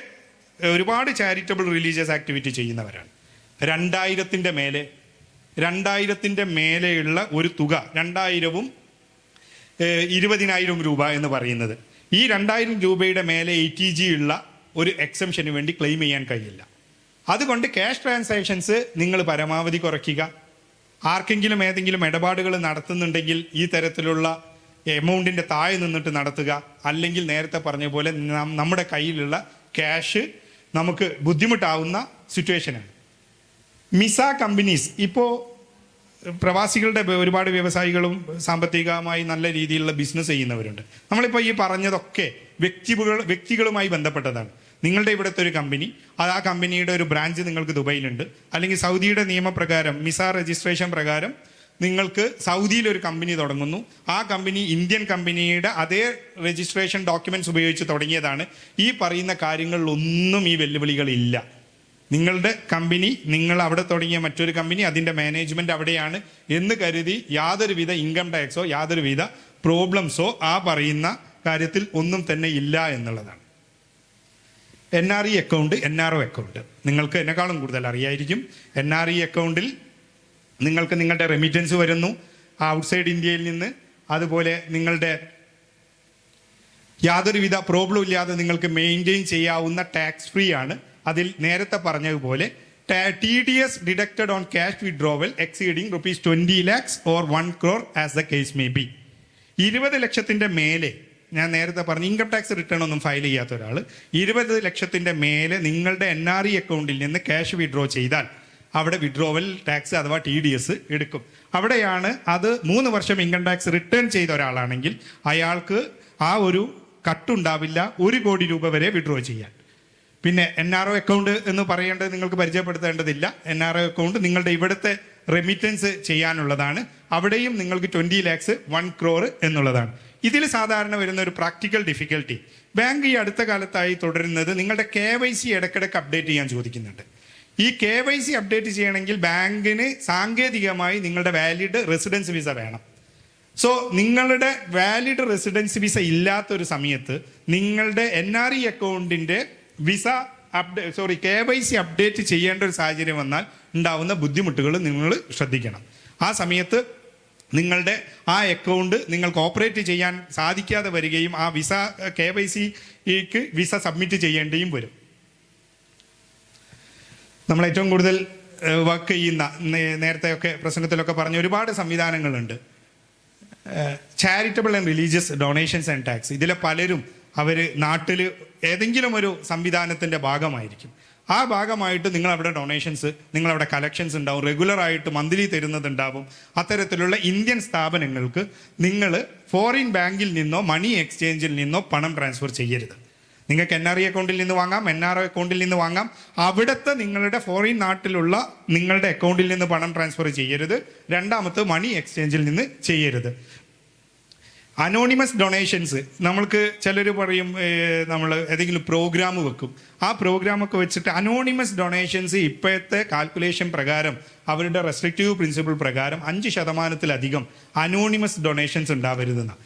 ഒരുപാട് ചാരിറ്റബിൾ റിലീജിയസ് ആക്ടിവിറ്റി ചെയ്യുന്നവരാണ്. 2000-ന്റെ മേലെയുള്ള ഒരു തുക 2000-ഉം 20,000 രൂപ എന്ന് പറയുന്നത്, ഈ 2000 രൂപയുടെ മേലെ ATG ഉള്ള ഒരു എക്സംഷന് വേണ്ടി ക്ലെയിം ചെയ്യാൻ കഴിയില്ല. അതുകൊണ്ട് ക്യാഷ് ട്രാൻസാക്ഷൻസ് നിങ്ങൾ പരമാവധി കുറയ്ക്കുക. ആർക്കെങ്കിലും ഏതെങ്കിലും ഇടപാടുകൾ നടത്തുന്നുണ്ടെങ്കിൽ ഈ തരത്തിലുള്ള എമൗണ്ടിൻ്റെ താഴെ നിന്നിട്ട് നടത്തുക. അല്ലെങ്കിൽ നേരത്തെ പറഞ്ഞ പോലെ നമ്മുടെ കയ്യിലുള്ള ക്യാഷ് നമുക്ക് ബുദ്ധിമുട്ടാവുന്ന സിറ്റുവേഷനാണ്. മിസ കമ്പനീസ് ഇപ്പോൾ പ്രവാസികളുടെ ഒരുപാട് വ്യവസായികളും സാമ്പത്തികമായി നല്ല രീതിയിലുള്ള ബിസിനസ് ചെയ്യുന്നവരുണ്ട്. നമ്മളിപ്പോൾ ഈ പറഞ്ഞതൊക്കെ വ്യക്തികളുമായി ബന്ധപ്പെട്ടതാണ്. നിങ്ങളുടെ ഇവിടുത്തെ ഒരു കമ്പനി, ആ കമ്പനിയുടെ ഒരു ബ്രാഞ്ച് നിങ്ങൾക്ക് ദുബൈയിലുണ്ട്, അല്ലെങ്കിൽ സൗദിയുടെ നിയമപ്രകാരം മിസ രജിസ്ട്രേഷൻ പ്രകാരം നിങ്ങൾക്ക് സൗദിയിൽ ഒരു കമ്പനി തുടങ്ങുന്നു. ആ കമ്പനി ഇന്ത്യൻ കമ്പനിയുടെ അതേ രജിസ്ട്രേഷൻ ഡോക്യുമെന്റ്സ് ഉപയോഗിച്ച് തുടങ്ങിയതാണ്. ഈ പറയുന്ന കാര്യങ്ങളിലൊന്നും ഈ വെല്ലുവിളികളില്ല. നിങ്ങളുടെ കമ്പനി, നിങ്ങൾ അവിടെ തുടങ്ങിയ മറ്റൊരു കമ്പനി, അതിൻ്റെ മാനേജ്മെൻറ്റ് അവിടെയാണ് എന്ന് കരുതി യാതൊരുവിധ ഇൻകം ടാക്സോ യാതൊരുവിധ പ്രോബ്ലംസോ ആ പറയുന്ന കാര്യത്തിൽ ഒന്നും തന്നെ ഇല്ല എന്നുള്ളതാണ്. NRE അക്കൗണ്ട്, NRO അക്കൗണ്ട് നിങ്ങൾക്ക് എന്നെക്കാളും കൂടുതൽ അറിയായിരിക്കും. NRE അക്കൗണ്ടിൽ നിങ്ങൾക്ക് നിങ്ങളുടെ റെമിറ്റൻസ് വരുന്നു ഔട്ട്സൈഡ് ഇന്ത്യയിൽ നിന്ന്. അതുപോലെ നിങ്ങളുടെ യാതൊരുവിധ പ്രോബ്ലം ഇല്ലാതെ നിങ്ങൾക്ക് മെയിൻറ്റെയിൻ ചെയ്യാവുന്ന ടാക്സ് ഫ്രീ ആണ്. അതിൽ നേരത്തെ പറഞ്ഞതുപോലെ TDS deducted on cash withdrawal exceeding ₹20 lakhs or 1 crore as the case may be. 20 ലക്ഷത്തിൻ്റെ മേലെ, ഞാൻ നേരത്തെ പറഞ്ഞു ഇൻകം ടാക്സ് റിട്ടേൺ ഒന്നും ഫയൽ ചെയ്യാത്ത ഒരാൾ 20 ലക്ഷത്തിൻ്റെ മേലെ നിങ്ങളുടെ NRE അക്കൗണ്ടിൽ നിന്ന് ക്യാഷ് വിഡ്രോ ചെയ്താൽ അവിടെ വിഡ്രോവൽ ടാക്സ് അഥവാ TDS എടുക്കും. അവിടെയാണ് അത് 3 വർഷം ഇൻകം ടാക്സ് റിട്ടേൺ ചെയ്ത ഒരാളാണെങ്കിൽ അയാൾക്ക് ആ ഒരു കട്ടുണ്ടാവില്ല, 1 കോടി രൂപ വരെ വിഡ്രോ ചെയ്യാൻ. പിന്നെ NRO അക്കൗണ്ട് എന്ന് പറയേണ്ടത് നിങ്ങൾക്ക് പരിചയപ്പെടുത്തേണ്ടതില്ല. NRO അക്കൗണ്ട് നിങ്ങളുടെ ഇവിടുത്തെ റെമിറ്റൻസ് ചെയ്യാനുള്ളതാണ്. അവിടെയും നിങ്ങൾക്ക് 20 lakhs 1 crore എന്നുള്ളതാണ്. ഇതിൽ സാധാരണ വരുന്ന ഒരു പ്രാക്ടിക്കൽ ഡിഫിക്കൽട്ടി, ബാങ്ക് ഈ അടുത്ത കാലത്തായി തുടരുന്നത് നിങ്ങളുടെ KYC ഇടയ്ക്കിടയ്ക്ക് അപ്ഡേറ്റ് ചെയ്യാൻ ചോദിക്കുന്നുണ്ട്. ഈ KYC അപ്ഡേറ്റ് ചെയ്യണമെങ്കിൽ ബാങ്കിന് സാങ്കേതികമായി നിങ്ങളുടെ വാലിഡ് റെസിഡൻസ് വിസ വേണം. സോ നിങ്ങളുടെ വാലിഡ് റെസിഡൻസ് വിസ ഇല്ലാത്തൊരു സമയത്ത് നിങ്ങളുടെ NRE അക്കൗണ്ടിൻ്റെ KYC അപ്ഡേറ്റ് ചെയ്യേണ്ട ഒരു സാഹചര്യം വന്നാൽ ഉണ്ടാവുന്ന ബുദ്ധിമുട്ടുകൾ നിങ്ങൾ ശ്രദ്ധിക്കണം. ആ സമയത്ത് നിങ്ങളുടെ ആ അക്കൗണ്ട് നിങ്ങൾക്ക് ഓപ്പറേറ്റ് ചെയ്യാൻ സാധിക്കാതെ വരികയും ആ KYCക്ക് വിസ സബ്മിറ്റ് ചെയ്യേണ്ടിയും വരും. നമ്മൾ ഏറ്റവും കൂടുതൽ വർക്ക് ചെയ്യുന്ന, നേരത്തെയൊക്കെ പ്രസംഗത്തിലൊക്കെ പറഞ്ഞ ഒരുപാട് സംവിധാനങ്ങളുണ്ട്. Charitable and religious donations and tax. ഇതിലെ പലരും അവർ നാട്ടിൽ ഏതെങ്കിലും ഒരു സംവിധാനത്തിൻ്റെ ഭാഗമായിരിക്കും. ആ ഭാഗമായിട്ട് നിങ്ങളവിടെ ഡൊണേഷൻസ്, നിങ്ങളവിടെ കളക്ഷൻസ് ഉണ്ടാവും, റെഗുലറായിട്ട് മന്ത്ലി തരുന്നതുണ്ടാവും. അത്തരത്തിലുള്ള ഇന്ത്യൻ സ്ഥാപനങ്ങൾക്ക് നിങ്ങൾ ഫോറിൻ ബാങ്കിൽ നിന്നോ മണി എക്സ്ചേഞ്ചിൽ നിന്നോ പണം ട്രാൻസ്ഫർ ചെയ്യരുത്. നിങ്ങൾക്ക് NRE അക്കൗണ്ടിൽ നിന്ന് വാങ്ങാം, NRO അക്കൗണ്ടിൽ നിന്ന് വാങ്ങാം. അവിടുത്തെ നിങ്ങളുടെ ഫോറിൻ നാട്ടിലുള്ള നിങ്ങളുടെ അക്കൗണ്ടിൽ നിന്ന് പണം ട്രാൻസ്ഫർ ചെയ്യരുത്. രണ്ടാമത്തെ മണി എക്സ്ചേഞ്ചിൽ നിന്ന് ചെയ്യരുത്. അനോണിമസ് ഡൊണേഷൻസ്, നമ്മൾക്ക് ചിലർ പറയും നമ്മൾ ഏതെങ്കിലും പ്രോഗ്രാം വെക്കും, ആ പ്രോഗ്രാമൊക്കെ വെച്ചിട്ട് അനോണിമസ് ഡൊണേഷൻസ് ഇപ്പോഴത്തെ കാൽക്കുലേഷൻ പ്രകാരം അവരുടെ റെസ്ട്രിക്റ്റീവ് പ്രിൻസിപ്പിൾ പ്രകാരം 5% അനോണിമസ് ഡൊണേഷൻസ് ഉണ്ടാവരുതെന്നാണ്.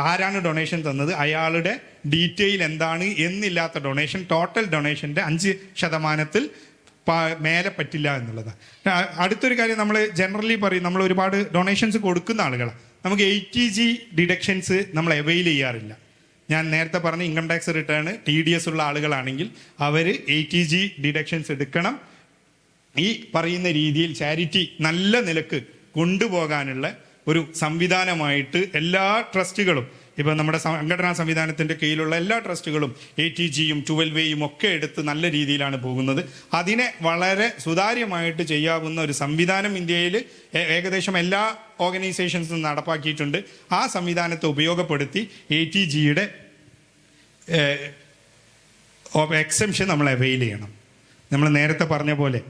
ആരാണ് ഡൊണേഷൻ തന്നത്, അയാളുടെ ഡീറ്റെയിൽ എന്താണ് എന്നില്ലാത്ത ഡൊണേഷൻ ടോട്ടൽ ഡൊണേഷൻ്റെ 5% മേലെ പറ്റില്ല എന്നുള്ളതാണ്. അടുത്തൊരു കാര്യം നമ്മൾ ജനറലി പറയും, നമ്മൾ ഒരുപാട് ഡൊണേഷൻസ് കൊടുക്കുന്ന ആളുകളാണ്, നമുക്ക് ATG ഡിഡക്ഷൻസ് നമ്മൾ അവൈൽ ചെയ്യാറില്ല. ഞാൻ നേരത്തെ പറഞ്ഞ ഇൻകം ടാക്സ് റിട്ടേൺ TDS ഉള്ള ആളുകളാണെങ്കിൽ അവർ ATG ഡിഡക്ഷൻസ് എടുക്കണം. ഈ പറയുന്ന രീതിയിൽ ചാരിറ്റി നല്ല നിലക്ക് കൊണ്ടുപോകാനുള്ള ഒരു സംവിധാനമായിട്ട് എല്ലാ ട്രസ്റ്റുകളും, ഇപ്പം നമ്മുടെ സംഘടനാ സംവിധാനത്തിൻ്റെ കീഴിലുള്ള എല്ലാ ട്രസ്റ്റുകളും ATGയും 12A ഒക്കെ എടുത്ത് നല്ല രീതിയിലാണ് പോകുന്നത്. അതിനെ വളരെ സുതാര്യമായിട്ട് ചെയ്യാവുന്ന ഒരു സംവിധാനം ഇന്ത്യയിൽ ഏകദേശം എല്ലാ ഓർഗനൈസേഷൻസും നടപ്പാക്കിയിട്ടുണ്ട്. ആ സംവിധാനത്തെ ഉപയോഗപ്പെടുത്തി ATGയുടെ എക്സംഷൻ നമ്മൾ അവെയിൽ ചെയ്യണം. നമ്മൾ നേരത്തെ പറഞ്ഞ പോലെ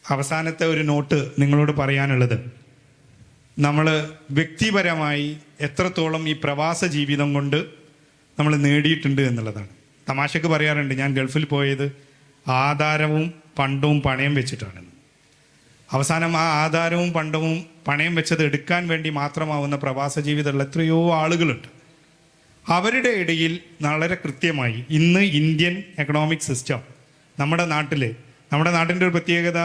അവസാനത്തെ ഒരു നോട്ട് നിങ്ങളോട് പറയാനുള്ളത്, നമ്മൾ വ്യക്തിപരമായി എത്രത്തോളം ഈ പ്രവാസ ജീവിതം കൊണ്ട് നമ്മൾ നേടിയിട്ടുണ്ട് എന്നുള്ളതാണ്. തമാശക്ക് പറയാറുണ്ട്, ഞാൻ ഗൾഫിൽ പോയത് ആധാരവും പണ്ടവും പണയം വെച്ചിട്ടാണ്. അവസാനം ആ ആധാരവും പണ്ടവും പണയം വെച്ചത് എടുക്കാൻ വേണ്ടി മാത്രമാവുന്ന പ്രവാസ ജീവിതമുള്ള എത്രയോ ആളുകളുണ്ട്. അവരുടെ ഇടയിൽ വളരെ കൃത്യമായി ഇന്ന് ഇന്ത്യൻ എക്കണോമിക് സിസ്റ്റം നമ്മുടെ നാട്ടിൻ്റെ ഒരു പ്രത്യേകത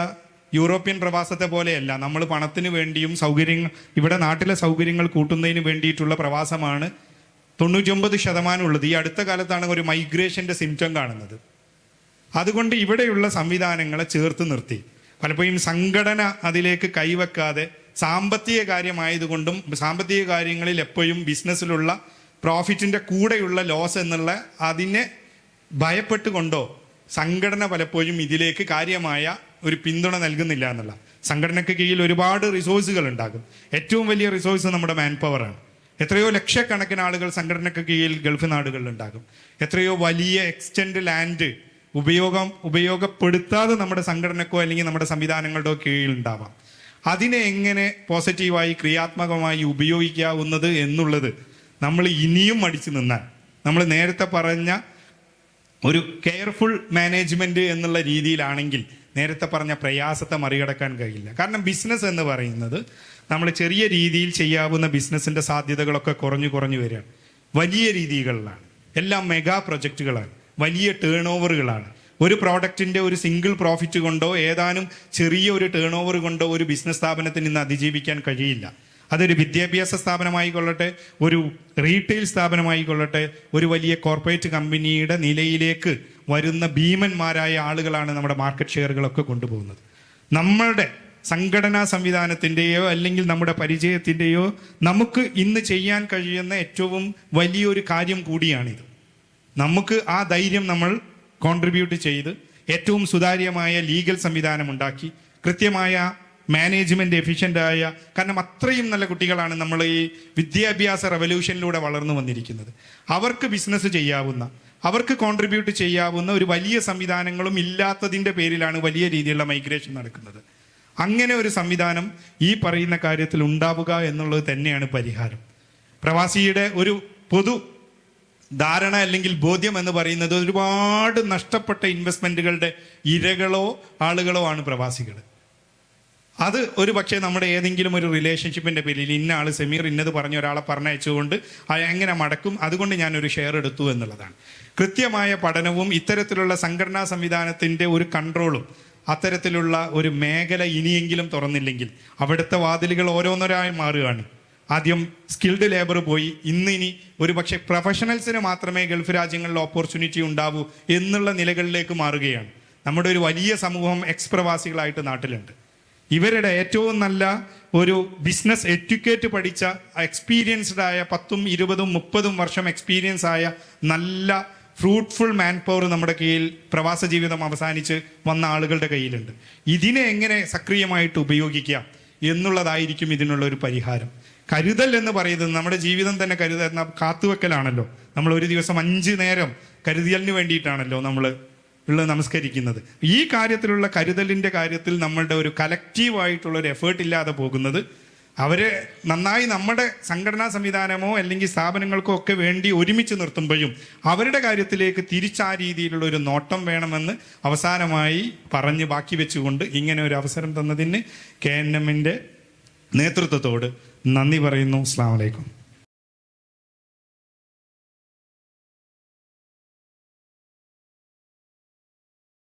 യൂറോപ്യൻ പ്രവാസത്തെ പോലെയല്ല. നമ്മൾ പണത്തിന് വേണ്ടിയും ഇവിടെ നാട്ടിലെ സൗകര്യങ്ങൾ കൂട്ടുന്നതിന് വേണ്ടിയിട്ടുള്ള പ്രവാസമാണ് 99% ഉള്ളത്. ഈ അടുത്ത കാലത്താണ് ഒരു മൈഗ്രേഷൻ്റെ സിംറ്റം കാണുന്നത്. അതുകൊണ്ട് ഇവിടെയുള്ള സംവിധാനങ്ങളെ ചേർത്ത് നിർത്തി പലപ്പോഴും സംഘടന അതിലേക്ക് കൈവെക്കാതെ സാമ്പത്തിക കാര്യമായതുകൊണ്ടും സാമ്പത്തിക കാര്യങ്ങളിൽ എപ്പോഴും ബിസിനസ്സിലുള്ള പ്രോഫിറ്റിൻ്റെ കൂടെയുള്ള ലോസ് എന്നുള്ള അതിനെ ഭയപ്പെട്ടുകൊണ്ടോ സംഘടന പലപ്പോഴും ഇതിലേക്ക് കാര്യമായ ഒരു പിന്തുണ നൽകുന്നില്ല എന്നുള്ള. സംഘടനയ്ക്ക് കീഴിൽ ഒരുപാട് റിസോഴ്സുകൾ ഉണ്ടാകും. ഏറ്റവും വലിയ റിസോഴ്സ് നമ്മുടെ മാൻ പവറാണ്. എത്രയോ ലക്ഷക്കണക്കിന് ആളുകൾ സംഘടനയ്ക്ക് കീഴിൽ ഗൾഫ് നാടുകളിൽ ഉണ്ടാകും. എത്രയോ വലിയ എക്സ്റ്റെൻഡ് ലാൻഡ് ഉപയോഗപ്പെടുത്താതെ നമ്മുടെ സംഘടനക്കോ അല്ലെങ്കിൽ നമ്മുടെ സംവിധാനങ്ങളുടെയോ കീഴിൽ ഉണ്ടാവാം. അതിനെ എങ്ങനെ പോസിറ്റീവായി ക്രിയാത്മകമായി ഉപയോഗിക്കാവുന്നത് എന്നുള്ളത് നമ്മൾ ഇനിയും മടിച്ചു നിന്നാൽ, നമ്മൾ നേരത്തെ പറഞ്ഞ ഒരു കെയർഫുൾ മാനേജ്മെൻറ്റ് എന്നുള്ള രീതിയിലാണെങ്കിൽ നേരത്തെ പറഞ്ഞ പ്രയാസത്തെ മറികടക്കാൻ കഴിയില്ല. കാരണം ബിസിനസ് എന്ന് പറയുന്നത് നമ്മൾ ചെറിയ രീതിയിൽ ചെയ്യാവുന്ന ബിസിനസ്സിൻ്റെ സാധ്യതകളൊക്കെ കുറഞ്ഞു വരികയാണ്. വലിയ രീതികളിലാണ്, എല്ലാം മെഗാ പ്രൊജക്റ്റുകളാണ്, വലിയ ടേൺ ഓവറുകളാണ്. ഒരു പ്രോഡക്റ്റിൻ്റെ ഒരു സിംഗിൾ പ്രോഫിറ്റ് കൊണ്ടോ ഏതാനും ചെറിയ ഒരു ടേൺ ഓവർ കൊണ്ടോ ഒരു ബിസിനസ് സ്ഥാപനത്തിന് ഇന്ന് അതിജീവിക്കാൻ കഴിയില്ല. അതൊരു വിദ്യാഭ്യാസ സ്ഥാപനമായിക്കൊള്ളട്ടെ, ഒരു റീറ്റെയിൽ സ്ഥാപനമായിക്കൊള്ളട്ടെ, ഒരു വലിയ കോർപ്പറേറ്റ് കമ്പനിയുടെ നിലയിലേക്ക് വരുന്ന ഭീമന്മാരായ ആളുകളാണ് നമ്മുടെ മാർക്കറ്റ് ഷെയറുകളൊക്കെ കൊണ്ടുപോകുന്നത്. നമ്മളുടെ സംഘടനാ സംവിധാനത്തിൻ്റെയോ അല്ലെങ്കിൽ നമ്മുടെ പരിചയത്തിൻ്റെയോ നമുക്ക് ഇന്ന് ചെയ്യാൻ കഴിയുന്ന ഏറ്റവും വലിയൊരു കാര്യം കൂടിയാണിത്. നമുക്ക് ആ ധൈര്യം നമ്മൾ കോൺട്രിബ്യൂട്ട് ചെയ്ത് ഏറ്റവും സുതാര്യമായ ലീഗൽ സംവിധാനം ഉണ്ടാക്കി കൃത്യമായ മാനേജ്മെൻറ്റ് എഫിഷ്യൻ്റായ, കാരണം അത്രയും നല്ല കുട്ടികളാണ് നമ്മൾ ഈ വിദ്യാഭ്യാസ റെവല്യൂഷനിലൂടെ വളർന്നു വന്നിരിക്കുന്നത്. അവർക്ക് ബിസിനസ് ചെയ്യാവുന്ന, അവർക്ക് കോൺട്രിബ്യൂട്ട് ചെയ്യാവുന്ന ഒരു വലിയ സംവിധാനങ്ങളും ഇല്ലാത്തതിൻ്റെ പേരിലാണ് വലിയ രീതിയിലുള്ള മൈഗ്രേഷൻ നടക്കുന്നത്. അങ്ങനെ ഒരു സംവിധാനം ഈ പറയുന്ന കാര്യത്തിൽ ഉണ്ടാവുക എന്നുള്ളത് തന്നെയാണ് പരിഹാരം. പ്രവാസിയുടെ ഒരു പൊതു ധാരണ അല്ലെങ്കിൽ ബോധ്യം എന്ന് പറയുന്നത് ഒരുപാട് നഷ്ടപ്പെട്ട ഇൻവെസ്റ്റ്മെൻറ്റുകളുടെ ഇരകളോ ആളുകളോ ആണ് പ്രവാസികൾ. അത് ഒരു പക്ഷേ നമ്മുടെ ഏതെങ്കിലും ഒരു റിലേഷൻഷിപ്പിൻ്റെ പേരിൽ ഇന്ന ആൾ സെമീർ ഇന്നത് പറഞ്ഞ ഒരാളെ പറഞ്ഞയച്ചുകൊണ്ട് എങ്ങനെ മടക്കും, അതുകൊണ്ട് ഞാനൊരു ഷെയർ എടുത്തു എന്നുള്ളതാണ്. കൃത്യമായ പഠനവും ഇത്തരത്തിലുള്ള സംഘടനാ സംവിധാനത്തിൻ്റെ ഒരു കൺട്രോളും അത്തരത്തിലുള്ള ഒരു മേഖല ഇനിയെങ്കിലും തുറന്നില്ലെങ്കിൽ അവിടുത്തെ വാതിലുകൾ ഓരോന്നോരായി മാറുകയാണ്. ആദ്യം സ്കിൽഡ് ലേബർ പോയി, ഇനി ഒരു പക്ഷേ പ്രൊഫഷണൽസിന് മാത്രമേ ഗൾഫ് രാജ്യങ്ങളിൽ ഓപ്പർച്യൂണിറ്റി ഉണ്ടാവൂ എന്നുള്ള നിലകളിലേക്ക് മാറുകയാണ്. നമ്മുടെ ഒരു വലിയ സമൂഹം എക്സ് പ്രവാസികളായിട്ട് നാട്ടിലുണ്ട്. ഇവരുടെ ഏറ്റവും നല്ല ഒരു ബിസിനസ് എഡ്യൂക്കേറ്റ് പഠിച്ച എക്സ്പീരിയൻസ്ഡ് ആയ 10, 20, 30 വർഷം എക്സ്പീരിയൻസ് ആയ നല്ല ഫ്രൂട്ട്ഫുൾ മാൻ പവർ നമ്മുടെ കയ്യിൽ പ്രവാസ ജീവിതം അവസാനിച്ച് വന്ന ആളുകളുടെ കയ്യിലുണ്ട്. ഇതിനെ എങ്ങനെ സക്രിയമായിട്ട് ഉപയോഗിക്കാം എന്നുള്ളതായിരിക്കും ഇതിനുള്ള ഒരു പരിഹാരം. കരുതൽ എന്ന് പറയുന്നത് നമ്മുടെ ജീവിതം തന്നെ കരുതൽ കാത്തുവെക്കലാണല്ലോ. നമ്മൾ ഒരു ദിവസം 5 നേരം കരുതലിന് വേണ്ടിയിട്ടാണല്ലോ നമ്മൾ നമസ്കരിക്കുന്നത്. ഈ കാര്യത്തിലുള്ള കരുതലിൻ്റെ കാര്യത്തിൽ നമ്മളുടെ ഒരു കലക്റ്റീവായിട്ടുള്ള ഒരു എഫേർട്ട് ഇല്ലാതെ പോകുന്നത് അവരെ നന്നായി നമ്മുടെ സംഘടനാ സംവിധാനമോ അല്ലെങ്കിൽ സ്ഥാപനങ്ങൾക്കോ ഒക്കെ വേണ്ടി ഒരുമിച്ച് നിർത്തുമ്പോഴും അവരുടെ കാര്യത്തിലേക്ക് തിരിച്ചാ രീതിയിലുള്ള ഒരു നോട്ടം വേണമെന്ന് അവസാനമായി പറഞ്ഞ് ബാക്കി വെച്ചുകൊണ്ട് ഇങ്ങനെ ഒരു അവസരം തന്നതിന് KNM നേതൃത്വത്തോട് നന്ദി പറയുന്നു. അസ്സലാമു അലൈക്കും.